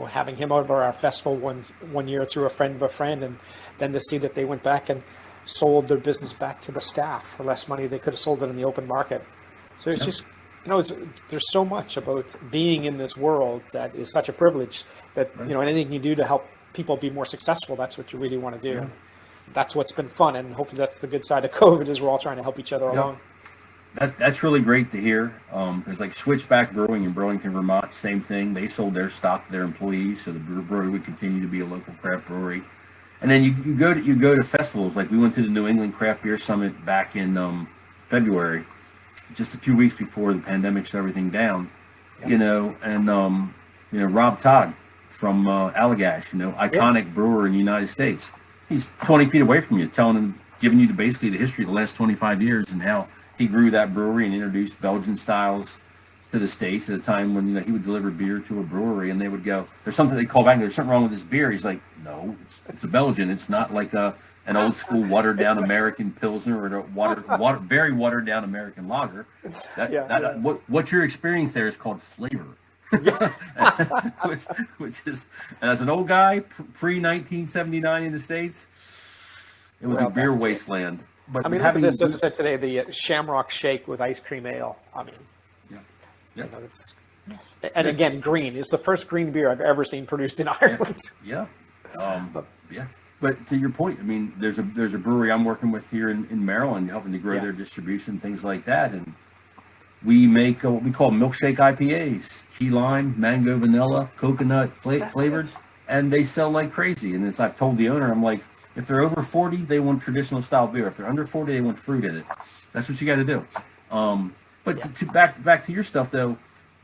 having him over our festival one year through a friend of a friend, and then to see that they went back and sold their business back to the staff for less money they could have sold it in the open market. So it's just, there's so much about being in this world that is such a privilege that, anything you do to help people be more successful, that's what you really want to do. Yeah. That's what's been fun, and hopefully that's the good side of COVID is we're all trying to help each other along. That's really great to hear. Because like Switchback Brewing in Burlington, Vermont, same thing. They sold their stock to their employees, so the brewery would continue to be a local craft brewery. And then you go to festivals. Like we went to the New England Craft Beer Summit back in February, just a few weeks before the pandemic shut everything down. Yep. Rob Todd from Allagash, iconic brewer in the United States. He's 20 feet away from you, giving you basically the history of the last 25 years and how he grew that brewery and introduced Belgian styles to the States at a time when he would deliver beer to a brewery and they would go, there's something they call back, there's something wrong with this beer. He's like, no, it's a Belgian. It's not like an old school watered down American Pilsner or a very watered down American lager. What you're experiencing there is called flavor. which is, and as an old guy, pre 1979 in the States, it was a beer wasteland. But I mean, look at this. As I said today, the Shamrock Shake with ice cream ale. I mean, and again, green. It's the first green beer I've ever seen produced in Ireland. But to your point, I mean, there's a brewery I'm working with here in Maryland, helping to grow their distribution, things like that, and we make what we call milkshake IPAs: key lime, mango, vanilla, coconut flavored, and they sell like crazy. And as I've told the owner, I'm like, if they're over 40, they want traditional style beer. If they're under 40, they want fruit in it. That's what you got to do. Back to your stuff though.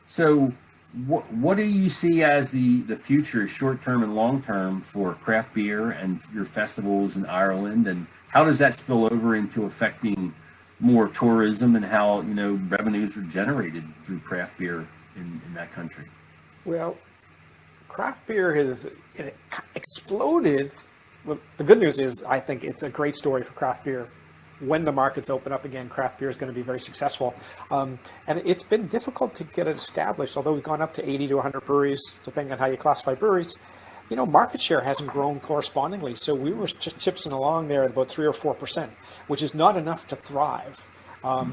So what do you see as the future, short term and long term, for craft beer and your festivals in Ireland, and how does that spill over into affecting more tourism and how revenues are generated through craft beer in that country? Well, craft beer has exploded. Well, the good news is I think it's a great story for craft beer. When the markets open up again, craft beer is going to be very successful. And it's been difficult to get it established, although we've gone up to 80 to 100 breweries, depending on how you classify breweries. Market share hasn't grown correspondingly. So we were just chipping along there at about 3 or 4%, which is not enough to thrive.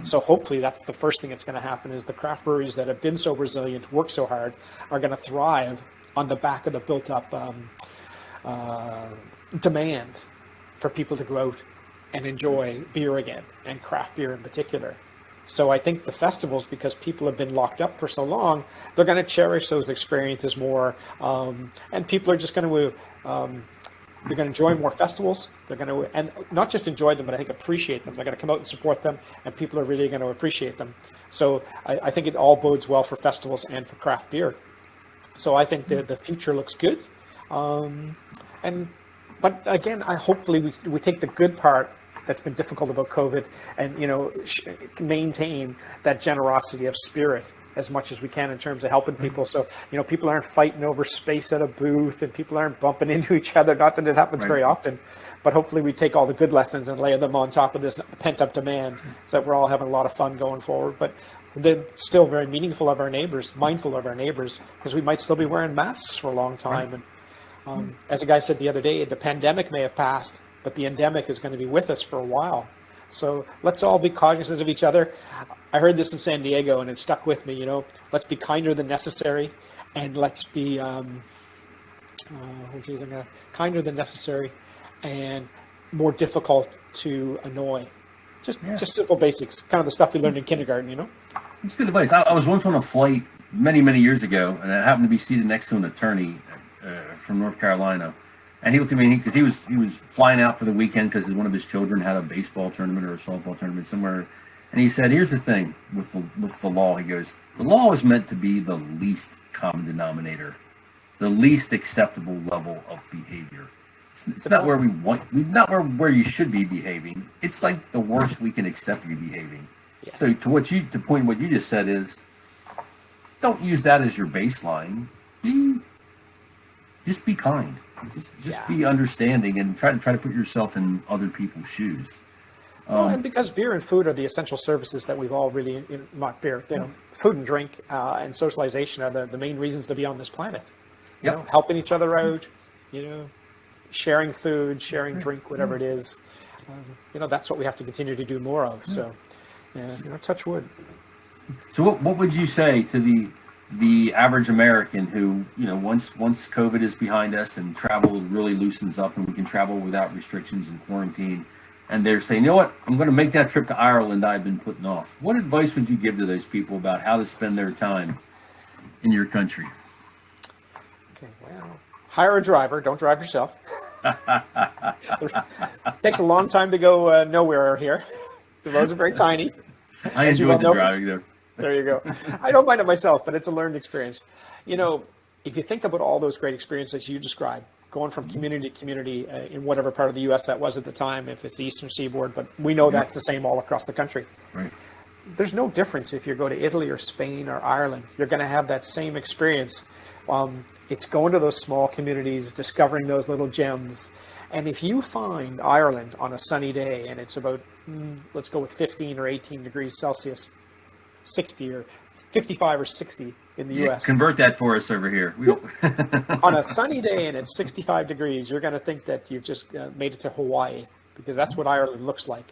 So hopefully that's the first thing that's going to happen, is the craft breweries that have been so resilient, worked so hard, are going to thrive on the back of the built up demand for people to go out and enjoy beer again, and craft beer in particular. So I think the festivals, because people have been locked up for so long, they're going to cherish those experiences more, and people are just going to they're going to enjoy more festivals. They're going to, and not just enjoy them, but I think appreciate them. They're going to come out and support them, and people are really going to appreciate them. So I think it all bodes well for festivals and for craft beer. So I think the future looks good. But again, hopefully we take the good part that's been difficult about COVID and maintain that generosity of spirit as much as we can in terms of helping people. So people aren't fighting over space at a booth, and people aren't bumping into each other. Not that it happens very often, but hopefully we take all the good lessons and lay them on top of this pent up demand, so that we're all having a lot of fun going forward. But they're still very mindful of our neighbors, because we might still be wearing masks for a long time. And as a guy said the other day, the pandemic may have passed, but the endemic is going to be with us for a while. So let's all be cognizant of each other. I heard this in San Diego, and it stuck with me. Let's be kinder than necessary, and let's be kinder than necessary, and more difficult to annoy. Just simple basics, kind of the stuff we learned in kindergarten. It's good advice. I was once on a flight many years ago, and I happened to be seated next to an attorney from North Carolina, and he looked at me because he was flying out for the weekend because one of his children had a baseball tournament or a softball tournament somewhere, and he said, "Here's the thing with the law." He goes, "The law is meant to be the least common denominator, the least acceptable level of behavior. It's not where where you should be behaving. It's like the worst we can accept you behaving." Yeah. So what you just said is, don't use that as your baseline. Just be kind. Just be understanding, and try to put yourself in other people's shoes. And because beer and food are the essential services that we've all really, not beer, food and drink and socialization are the main reasons to be on this planet. Helping each other out, sharing food, sharing drink, whatever it is. That's what we have to continue to do more of. So, touch wood. So what would you say to the average American who, once COVID is behind us and travel really loosens up and we can travel without restrictions and quarantine, and they're saying, you know what, I'm going to make that trip to Ireland I've been putting off. What advice would you give to those people about how to spend their time in your country? Okay, well, hire a driver. Don't drive yourself. Takes a long time to go nowhere here. The roads are very tiny. I As you well enjoyed the know, driving there. there you go. I don't mind it myself, but it's a learned experience. You know, if you think about all those great experiences you described, going from community to community in whatever part of the U.S. that was at the time, if it's the Eastern Seaboard, but we know that's the same all across the country. Right. There's no difference if you go to Italy or Spain or Ireland. You're going to have that same experience. It's going to those small communities, discovering those little gems. And if you find Ireland on a sunny day and it's about, let's go with 15 or 18 degrees Celsius, 60 or 55 or 60 in the U.S. Convert that for us over here. We don't On a sunny day and it's 65 degrees, you're going to think that you've just made it to Hawaii, because that's what Ireland looks like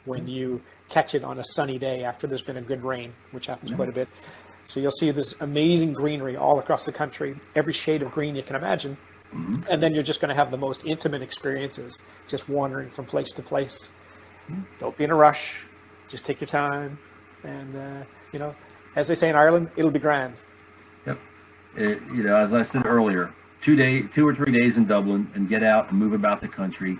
when you catch it on a sunny day after there's been a good rain, which happens quite a bit. So you'll see this amazing greenery all across the country, every shade of green you can imagine. And then you're just going to have the most intimate experiences, just wandering from place to place. Don't be in a rush. Just take your time. And, as they say in Ireland, it'll be grand. Yep. As I said earlier, 2 or 3 days in Dublin and get out and move about the country.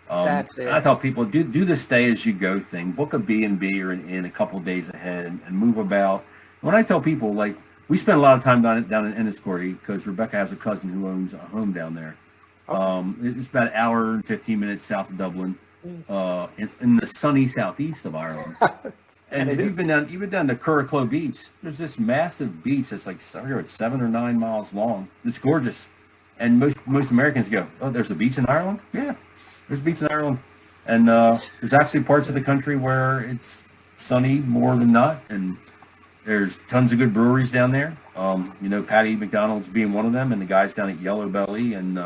That's it. I tell people, do the stay as you go thing. Book a B&B or an inn a couple of days ahead and move about. When I tell people, like, we spend a lot of time down in Enniscorthy because Rebecca has a cousin who owns a home down there. Okay. It's about an hour and 15 minutes south of Dublin, in the sunny southeast of Ireland. And if you've been down to Curracloe Beach, there's this massive beach that's like 7 or 9 miles long. It's gorgeous. And most Americans go, oh, there's a beach in Ireland? Yeah, there's a beach in Ireland. And there's actually parts of the country where it's sunny more than not. And there's tons of good breweries down there. Patty McDonald's being one of them, and the guys down at Yellow Belly and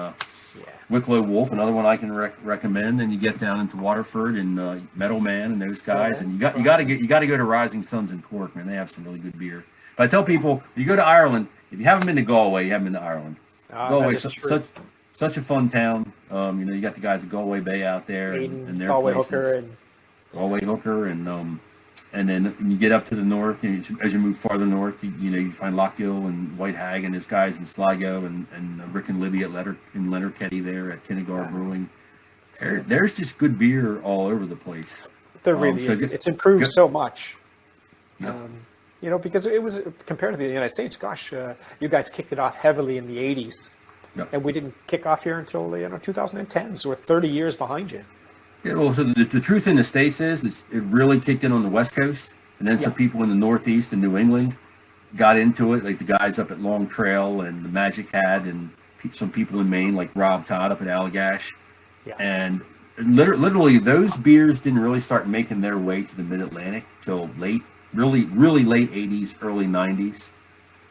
Wicklow Wolf, another one I can recommend. And you get down into Waterford and Meadow Man and those guys, and you got to go to Rising Suns in Cork, man. They have some really good beer. But I tell people, if you go to Ireland, if you haven't been to Galway, you haven't been to Ireland. Galway, such a fun town. You got the guys at Galway Bay out there, and their Galway places. Galway Hooker, and then when you get up to the north, as you move farther north, you find Lochgill and White Hag and his guys in Sligo and Rick and Libby in Letterkenny there at Kinnegar Brewing. There's just good beer all over the place. There really is. It's improved so much. Yep. Because it was, compared to the United States, gosh, you guys kicked it off heavily in the 80s. Yep. And we didn't kick off here until 2010. So we're 30 years behind you. Yeah, well, so the truth in the States is it really kicked in on the West Coast, and then some people in the Northeast and New England got into it, like the guys up at Long Trail and the Magic Hat, and some people in Maine, like Rob Todd up at Allagash. Yeah. And literally, those beers didn't really start making their way to the Mid-Atlantic till really late 80s, early 90s.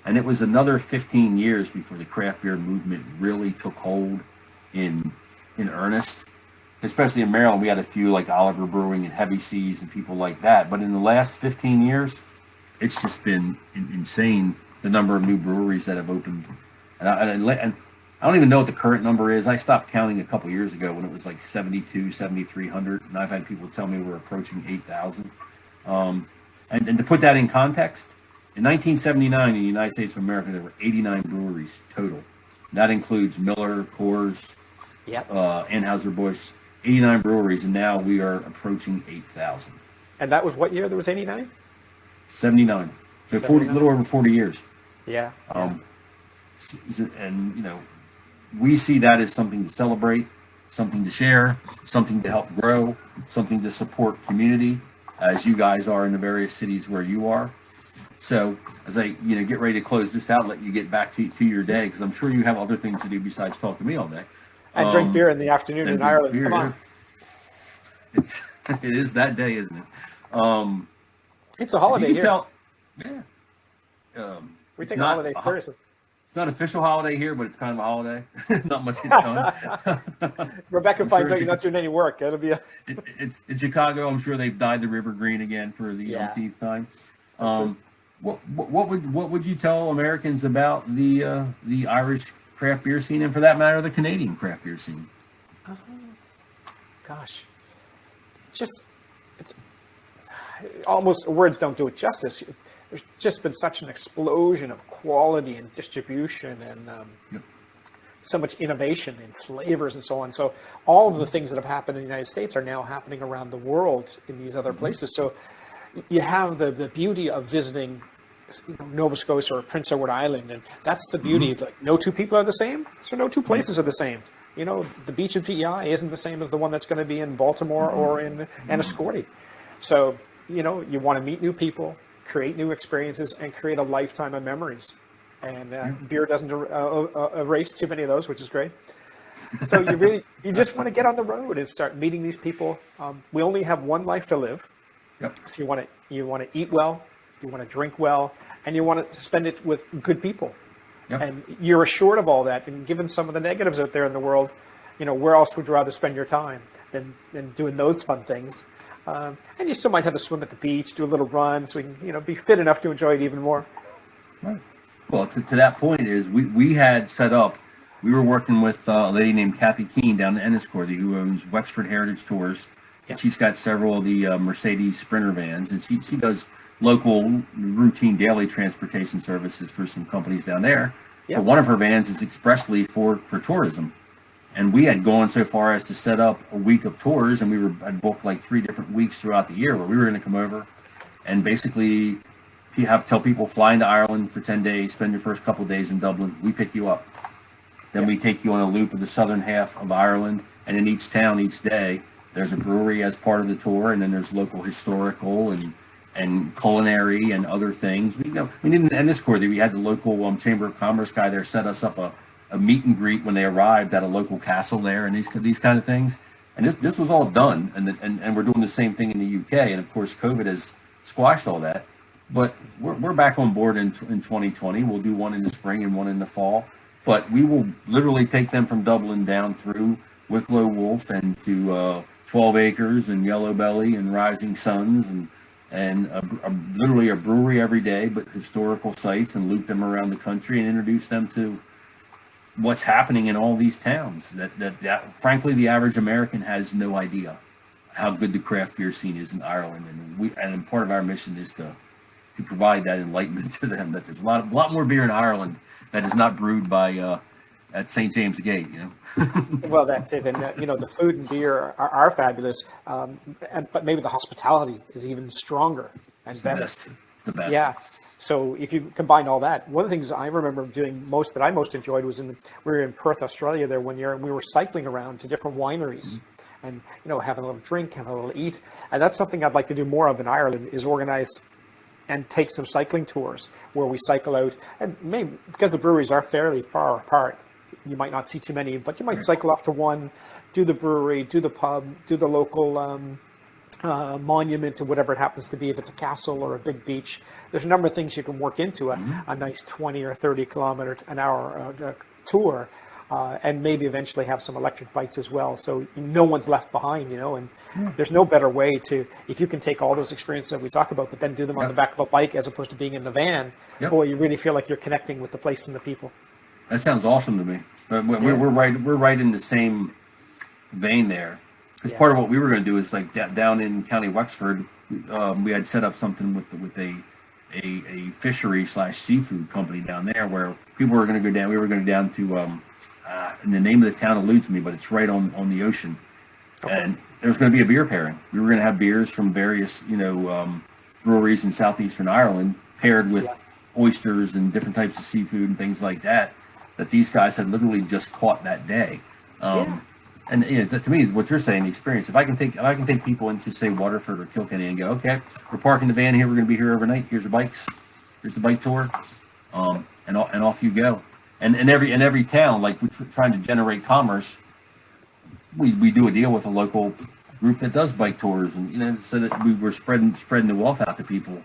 And it was another 15 years before the craft beer movement really took hold in earnest. Especially in Maryland, we had a few like Oliver Brewing and Heavy Seas and people like that. But in the last 15 years, it's just been insane, the number of new breweries that have opened. And I don't even know what the current number is. I stopped counting a couple years ago when it was like 7,300. And I've had people tell me we're approaching 8,000. And to put that in context, in 1979 in the United States of America, there were 89 breweries total. That includes Miller, Coors, Anheuser-Busch. 89 breweries, and now we are approaching 8,000. And that was what year? There was 89? 79. So 40, a little over 40 years. Yeah. And, we see that as something to celebrate, something to share, something to help grow, something to support community, as you guys are in the various cities where you are. So as I, get ready to close this out, let you get back to your day, because I'm sure you have other things to do besides talk to me all day. And drink beer in the afternoon in Ireland. Come on. It is that day, isn't it? It's a holiday here. We take holidays seriously. It's not an official holiday here, but it's kind of a holiday. Not much gets done. Rebecca finds out you're not doing any work. It'll be It's in Chicago. I'm sure they've dyed the river green again for the umpteenth time. What would you tell Americans about the Irish craft beer scene, and for that matter, the Canadian craft beer scene? Gosh, just, it's almost, words don't do it justice. There's just been such an explosion of quality and distribution and so much innovation in flavors and so on. So all of the things that have happened in the United States are now happening around the world in these other places. So you have the beauty of visiting Nova Scotia or Prince Edward Island, and that's the beauty. Like, no two people are the same, so no two places are the same. You know, the beach in PEI isn't the same as the one that's going to be in Baltimore or in Enniscorthy. So, you know, you want to meet new people, create new experiences, and create a lifetime of memories. And beer doesn't erase too many of those, which is great. So you just want to get on the road and start meeting these people. We only have one life to live. Yep. So you want to eat well, you want to drink well, and you want to spend it with good people. Yep. And you're assured of all that. And given some of the negatives out there in the world, you know, where else would you rather spend your time than doing those fun things? And you still might have a swim at the beach, do a little run, so we can, you know, be fit enough to enjoy it even more. Right. Well, to that point is we had set up. We were working with a lady named Kathy Keene down in Enniscorthy who owns Wexford Heritage Tours. Yeah. And she's got several of the Mercedes Sprinter vans, and she does local routine daily transportation services for some companies down there. Yeah. But one of her vans is expressly for tourism. And we had gone so far as to set up a week of tours, and had booked like 3 different weeks throughout the year where we were going to come over and basically tell people fly into Ireland for 10 days, spend your first couple of days in Dublin, we pick you up. Then we take you on a loop of the southern half of Ireland, and in each town, each day, there's a brewery as part of the tour, and then there's local historical and culinary and other things. We didn't end this tour. We had the local Chamber of Commerce guy there set us up a meet and greet when they arrived at a local castle there, and these kind of things. And this was all done, and we're doing the same thing in the UK. And of course, COVID has squashed all that. But we're back on board in 2020. We'll do one in the spring and one in the fall. But we will literally take them from Dublin down through Wicklow Wolf and to 12 Acres and Yellow Belly and Rising Suns and literally a brewery every day, but historical sites, and loop them around the country and introduce them to what's happening in all these towns. That frankly, the average American has no idea how good the craft beer scene is in Ireland, and part of our mission is to provide that enlightenment to them, that there's a lot more beer in Ireland that is not brewed by at St. James Gate, you know. Well, that's it. And, you know, the food and beer are fabulous, but maybe the hospitality is even stronger and better. The best. Yeah. So if you combine all that, one of the things I remember doing that I most enjoyed was we were in Perth, Australia there one year, and we were cycling around to different wineries and, you know, having a little drink, having a little eat. And that's something I'd like to do more of in Ireland, is organize and take some cycling tours where we cycle out, and maybe because the breweries are fairly far apart, you might not see too many, but you might cycle off to one, do the brewery, do the pub, do the local monument or whatever it happens to be, if it's a castle or a big beach. There's a number of things you can work into a nice 20 or 30 kilometer an hour tour, and maybe eventually have some electric bikes as well, so no one's left behind, you know. And there's no better way to, if you can take all those experiences that we talk about, but then do them on the back of a bike as opposed to being in the van, boy, you really feel like you're connecting with the place and the people. That sounds awesome to me. We're right in the same vein there. Because part of what we were going to do is, like, down in County Wexford, we had set up something with a fishery / seafood company down there where people were going to go down. We were going to go down to, and the name of the town eludes me, but it's right on the ocean. Okay. And there's going to be a beer pairing. We were going to have beers from various, breweries in southeastern Ireland paired with oysters and different types of seafood and things like that these guys had literally just caught that day. And to me, what you're saying, the experience. If I can take people into, say, Waterford or Kilkenny and go, okay, we're parking the van here. We're going to be here overnight. Here's your bikes. Here's the bike tour, and off you go. And in every town, like we're trying to generate commerce, we do a deal with a local group that does bike tours, and so that we were spreading the wealth out to people.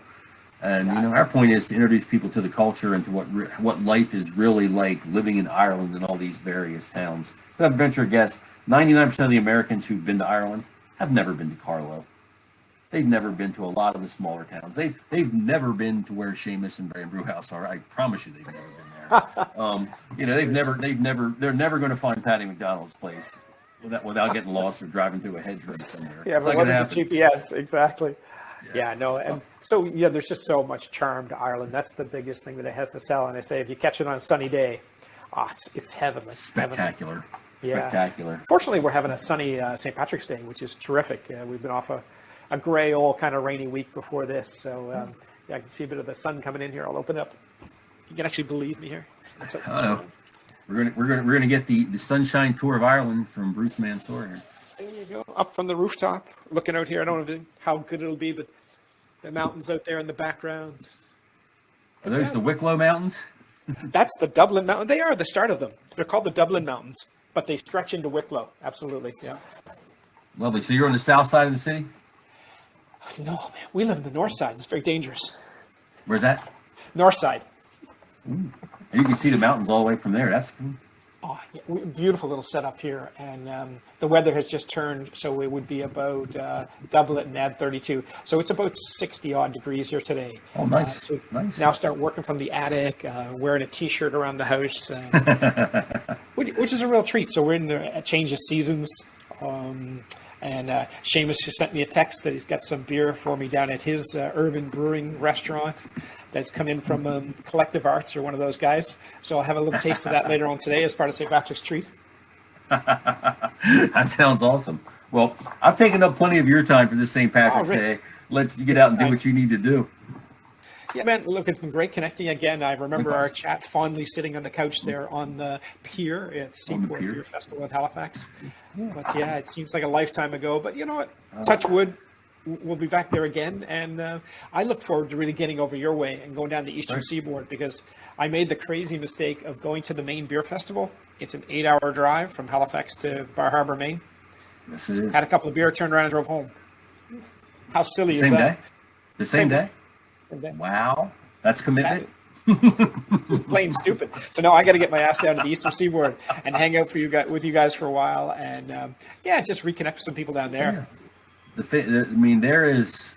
And our point is to introduce people to the culture and to what life is really like living in Ireland and all these various towns. I venture a guess, 99% of the Americans who've been to Ireland have never been to Carlow. They've never been to a lot of the smaller towns. They've never been to where Seamus and Bray Brewhouse are. I promise you, they've never been there. They're never going to find Patty McDonald's place without getting lost or driving through a hedgerow somewhere. Yeah, It's if not it going to wasn't for happen. GPS, exactly. Yeah, no, and so yeah, there's just so much charm to Ireland. That's the biggest thing that it has to sell. And I say, if you catch it on a sunny day, it's heavenly, heavenly. Spectacular. Yeah. Spectacular. Fortunately, we're having a sunny St. Patrick's Day, which is terrific. We've been off a gray, old kind of rainy week before this, so yeah, I can see a bit of the sun coming in here. I'll open it up. You can actually believe me here. So, We're gonna get the sunshine tour of Ireland from Bruce Mansour here. there you go, up from the rooftop, looking out here. I don't know how good it'll be, but the mountains out there in the background. Are those the Wicklow Mountains? That's the Dublin Mountain. They are the start of them. They're called the Dublin Mountains, but they stretch into Wicklow. Absolutely, yeah. Lovely. So you're on the south side of the city? No, man, we live in the north side. It's very dangerous. Where's that? North side. And you can see the mountains all the way from there. That's cool. Oh, yeah, beautiful little setup here, and the weather has just turned, so it would be about double it and add 32. So it's about 60 odd degrees here today. Oh, nice. So Nice. now start working from the attic, wearing a T-shirt around the house, which is a real treat. So we're in a change of seasons. And Seamus just sent me a text that he's got some beer for me down at his urban brewing restaurant that's come in from Collective Arts or one of those guys. So I'll have a little taste of that later on today as part of St. Patrick's treat. That sounds awesome. Well, I've taken up plenty of your time for this St. Patrick's really? Day. Let's get out and do what you need to do. Yeah, man, look, it's been great connecting again. I remember our Likewise. chat fondly sitting on the couch there on the pier at Seaport pier. Beer Festival in Halifax. But yeah, it seems like a lifetime ago. But you know what? Touch wood. We'll be back there again. And I look forward to really getting over your way and going down the eastern seaboard, because I made the crazy mistake of going to the Maine Beer Festival. It's an 8-hour drive from Halifax to Bar Harbor, Maine. Yes, it is. Had a couple of beer, turned around and drove home. How silly Same is that? day? The same day? Same day. Wow. That's commitment. Plain stupid. So no, I got to get my ass down to the eastern seaboard and hang out with you guys for a while, and just reconnect with some people down there. There is.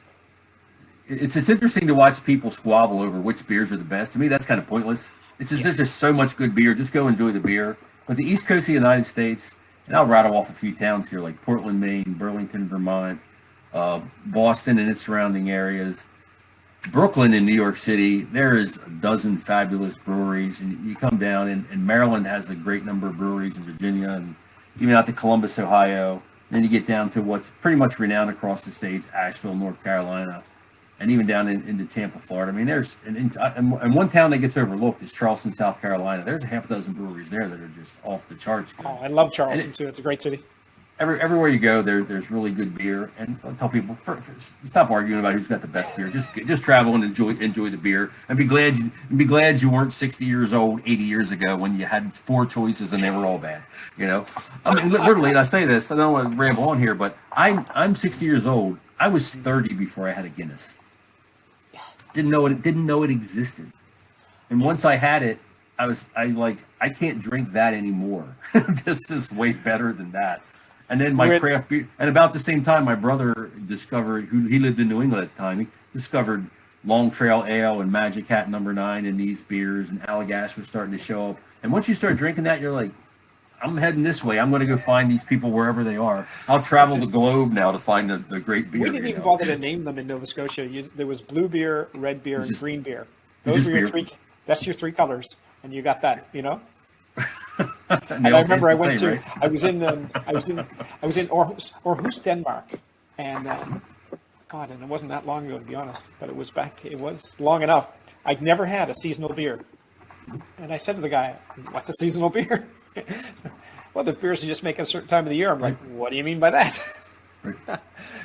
It's interesting to watch people squabble over which beers are the best. To me, that's kind of pointless. It's just there's just so much good beer. Just go enjoy the beer. But the East Coast of the United States, and I'll rattle off a few towns here like Portland, Maine, Burlington, Vermont, Boston and its surrounding areas. Brooklyn in New York City, there is a dozen fabulous breweries, and you come down, and Maryland has a great number of breweries, in Virginia, and even out to Columbus, Ohio. Then you get down to what's pretty much renowned across the states, Asheville, North Carolina, and even down into Tampa, Florida. I mean, there's and one town that gets overlooked is Charleston, South Carolina. There's a half a dozen breweries there that are just off the charts good. Oh, I love Charleston too. It's a great city. Everywhere you go, there's really good beer, and I tell people stop arguing about who's got the best beer. Just travel and enjoy the beer, and be glad you weren't 60 years old 80 years ago when you had 4 choices and they were all bad. You know, I mean, literally, and I say this, I don't want to ramble on here, but I'm 60 years old. I was 30 before I had a Guinness. Didn't know it existed, and once I had it, I can't drink that anymore. This is way better than that. And then my craft beer, and about the same time, my brother discovered, he lived in New England at the time, he discovered Long Trail Ale and Magic Hat Number 9 and these beers, and Allagash was starting to show up. And once you start drinking that, you're like, I'm heading this way. I'm going to go find these people wherever they are. I'll travel the globe now to find the great beer. We didn't even bother to name them in Nova Scotia. There was blue beer, red beer, and green beer. Those were your three. That's your 3 colors, and you got that. You know. And I remember I was in Aarhus, Denmark, and God, and it wasn't that long ago, to be honest, but it was long enough. I'd never had a seasonal beer, and I said to the guy, "What's a seasonal beer?" Well, the beers you just make at a certain time of the year. I'm like, what do you mean by that? Right.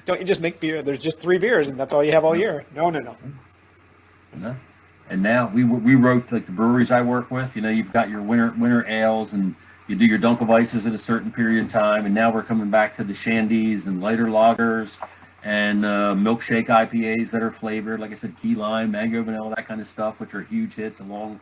Don't you just make beer? There's just 3 beers, and that's all you have all year. No. No. And now we wrote, like the breweries I work with, you know, you've got your winter ales, and you do your Dunkelweisses at a certain period of time. And now we're coming back to the shandies and lighter lagers and milkshake IPAs that are flavored, like I said, key lime, mango, vanilla, that kind of stuff, which are huge hits along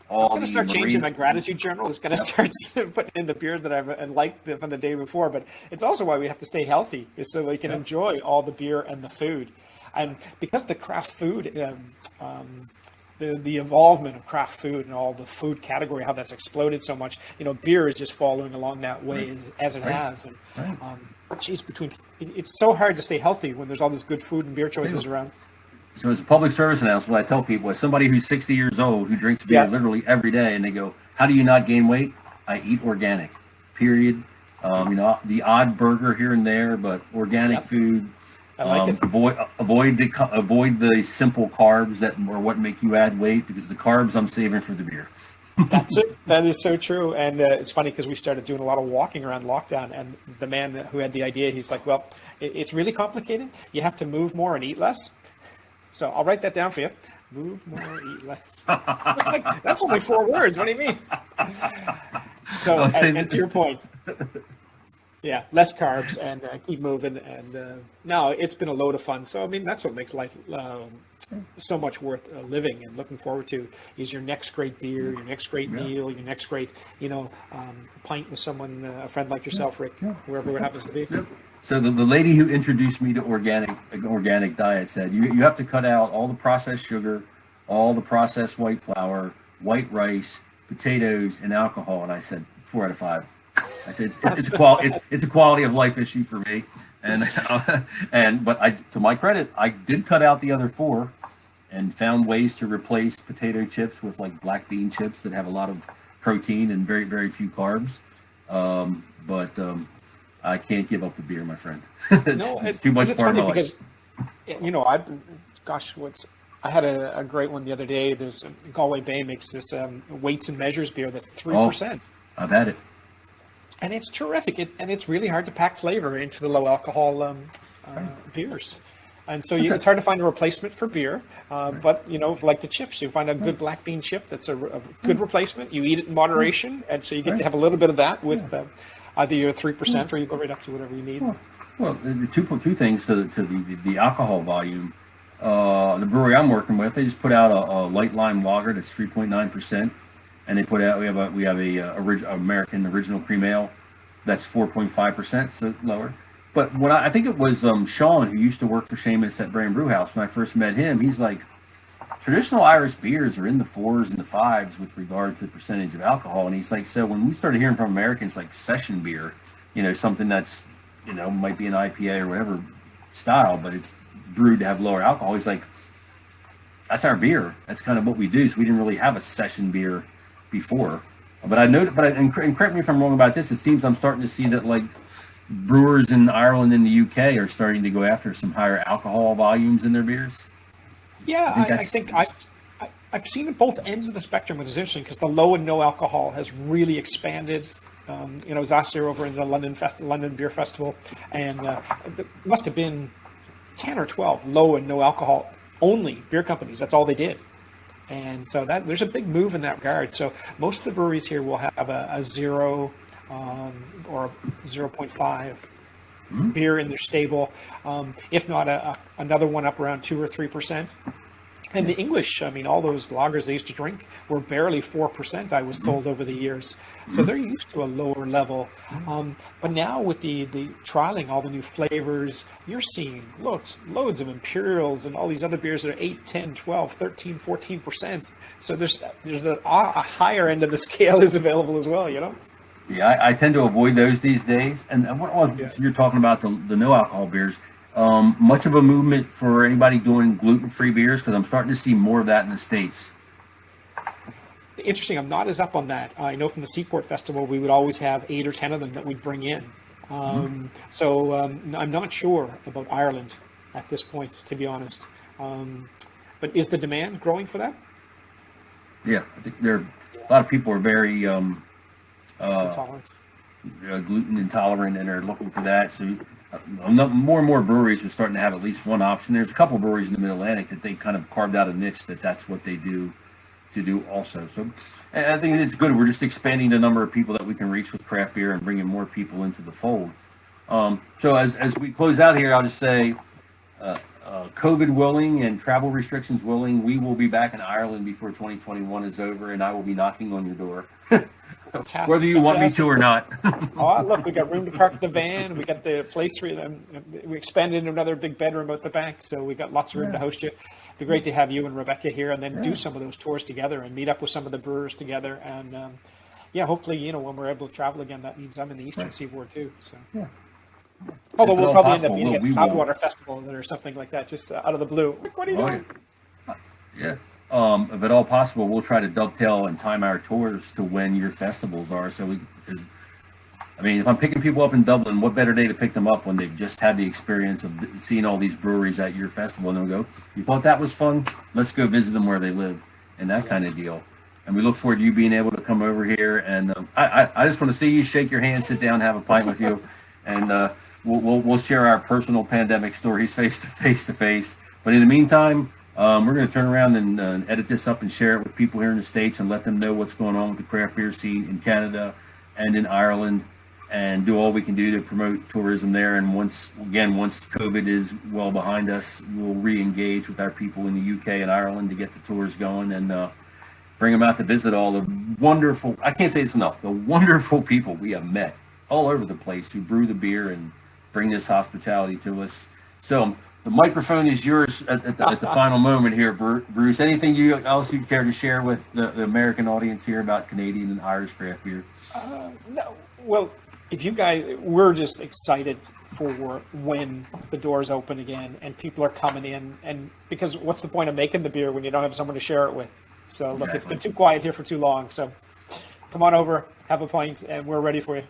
all. I'm going to start changing my gratitude journal. It's going to start putting in the beer that I've liked from the day before. But it's also why we have to stay healthy, is so we can enjoy all the beer and the food. And because the craft food the involvement of craft food and all the food category, how that's exploded so much. Beer is just following along that way as it has. And geez, it's so hard to stay healthy when there's all this good food and beer choices around. So as a public service announcement, I tell people, as somebody who's 60 years old who drinks beer literally every day, and they go, "How do you not gain weight?" I eat organic. Period. The odd burger here and there, but organic food. I like it. Avoid the simple carbs that are what make you add weight, because the carbs I'm saving for the beer. That's it. That is so true. And it's funny because we started doing a lot of walking around lockdown, and the man who had the idea, he's like, "Well, it's really complicated. You have to move more and eat less." So I'll write that down for you. Move more, eat less. Like, that's only 4 words. What do you mean? So, and to your point, less carbs and keep moving. And no, it's been a load of fun. So, I mean, that's what makes life so much worth living and looking forward to, is your next great beer, your next great meal, your next great, pint with someone, a friend like yourself, Rick, wherever it happens to be. So the lady who introduced me to organic diet said, you have to cut out all the processed sugar, all the processed white flour, white rice, potatoes, and alcohol. And I said, 4 out of 5. I said, it's a quality of life issue for me. But to my credit, I did cut out the other 4 and found ways to replace potato chips with like black bean chips that have a lot of protein and very, very few carbs. I can't give up the beer, my friend. It's too much part of my life. Because, I had a great one the other day. There's Galway Bay makes this weights and measures beer that's 3%. I've had it. And it's terrific. And it's really hard to pack flavor into the low alcohol beers. And so it's hard to find a replacement for beer. But, like the chips, you find a good black bean chip that's a good replacement. You eat it in moderation. And so you get to have a little bit of that with either your 3% or you go right up to whatever you need. Well, the two things to the alcohol volume. The brewery I'm working with, they just put out a light lime lager that's 3.9%, and they put out we have a American original cream ale that's 4.5%, so lower. But I think it was Sean, who used to work for Seamus at Brand Brew House. When I first met him, he's like, traditional Irish beers are in the 4s and the 5s with regard to the percentage of alcohol. And he's like, so when we started hearing from Americans like session beer, something that's, might be an IPA or whatever style, but it's brewed to have lower alcohol. He's like, that's our beer. That's kind of what we do. So we didn't really have a session beer before. But and correct me if I'm wrong about this, it seems I'm starting to see that like brewers in Ireland and the UK are starting to go after some higher alcohol volumes in their beers. Yeah, I think I've seen it both ends of the spectrum, which is interesting because the low and no alcohol has really expanded. I was last year over in the London Beer Festival, and there must have been 10 or 12 low and no alcohol only beer companies. That's all they did. And so there's a big move in that regard. So most of the breweries here will have a 0 or 0.5 beer in their stable, if not another one up around 2 or 3%. And the English, I mean, all those lagers they used to drink were barely 4%, I was told, over the years. So they're used to a lower level. But now with the trialing all the new flavors, you're seeing loads of Imperials and all these other beers that are 8, 10, 12, 13, 14%. So there's a higher end of the scale is available as well, Yeah, I tend to avoid those these days. And you're talking about the no alcohol beers. Much of a movement for anybody doing gluten-free beers, because I'm starting to see more of that in the States. Interesting. I'm not as up on that. I know from the Seaport Festival, we would always have 8 or 10 of them that we'd bring in. So I'm not sure about Ireland at this point, to be honest. But is the demand growing for that? Yeah, I think a lot of people are very Intolerant. Gluten intolerant, and are looking for that. So more and more breweries are starting to have at least one option. There's a couple of breweries in the Mid-Atlantic that they kind of carved out a niche that's what they do also. So and I think it's good. We're just expanding the number of people that we can reach with craft beer and bringing more people into the fold. So as we close out here, I'll just say, COVID willing and travel restrictions willing, we will be back in Ireland before 2021 is over, and I will be knocking on your door. Fantastic, whether you want me to or not. Oh, look, we got room to park the van. We got the place we expanded into another big bedroom out the back, so we got lots of room to host you. be great to have you and Rebecca here, and then do some of those tours together and meet up with some of the brewers together. And yeah, hopefully, when we're able to travel again, that means I'm in the Eastern Seaboard too. So. Yeah. Although If at we'll all probably possible, end up meeting we at will. Cloudwater Festival or something like that, just out of the blue. Like, what are you doing? Yeah. If at all possible, we'll try to dovetail and time our tours to when your festivals are. Because I mean, if I'm picking people up in Dublin, what better day to pick them up when they've just had the experience of seeing all these breweries at your festival, and they'll go, "You thought that was fun? Let's go visit them where they live," and that kind of deal. And we look forward to you being able to come over here. And I just want to see you, shake your hand, sit down, have a pint with you, and we'll share our personal pandemic stories face to face. But in the meantime, we're going to turn around and edit this up and share it with people here in the States and let them know what's going on with the craft beer scene in Canada and in Ireland, and do all we can do to promote tourism there. And once COVID is well behind us, we'll re-engage with our people in the UK and Ireland to get the tours going and bring them out to visit all the wonderful, I can't say it's enough, the wonderful people we have met all over the place who brew the beer and bring this hospitality to us. So the microphone is yours at the final moment here, Bruce. Anything else you'd care to share with the American audience here about Canadian and Irish craft beer? No. Well, if you guys, we're just excited for when the doors open again and people are coming in. And because what's the point of making the beer when you don't have someone to share it with? So look, It's been too quiet here for too long. So come on over, have a pint, and we're ready for you.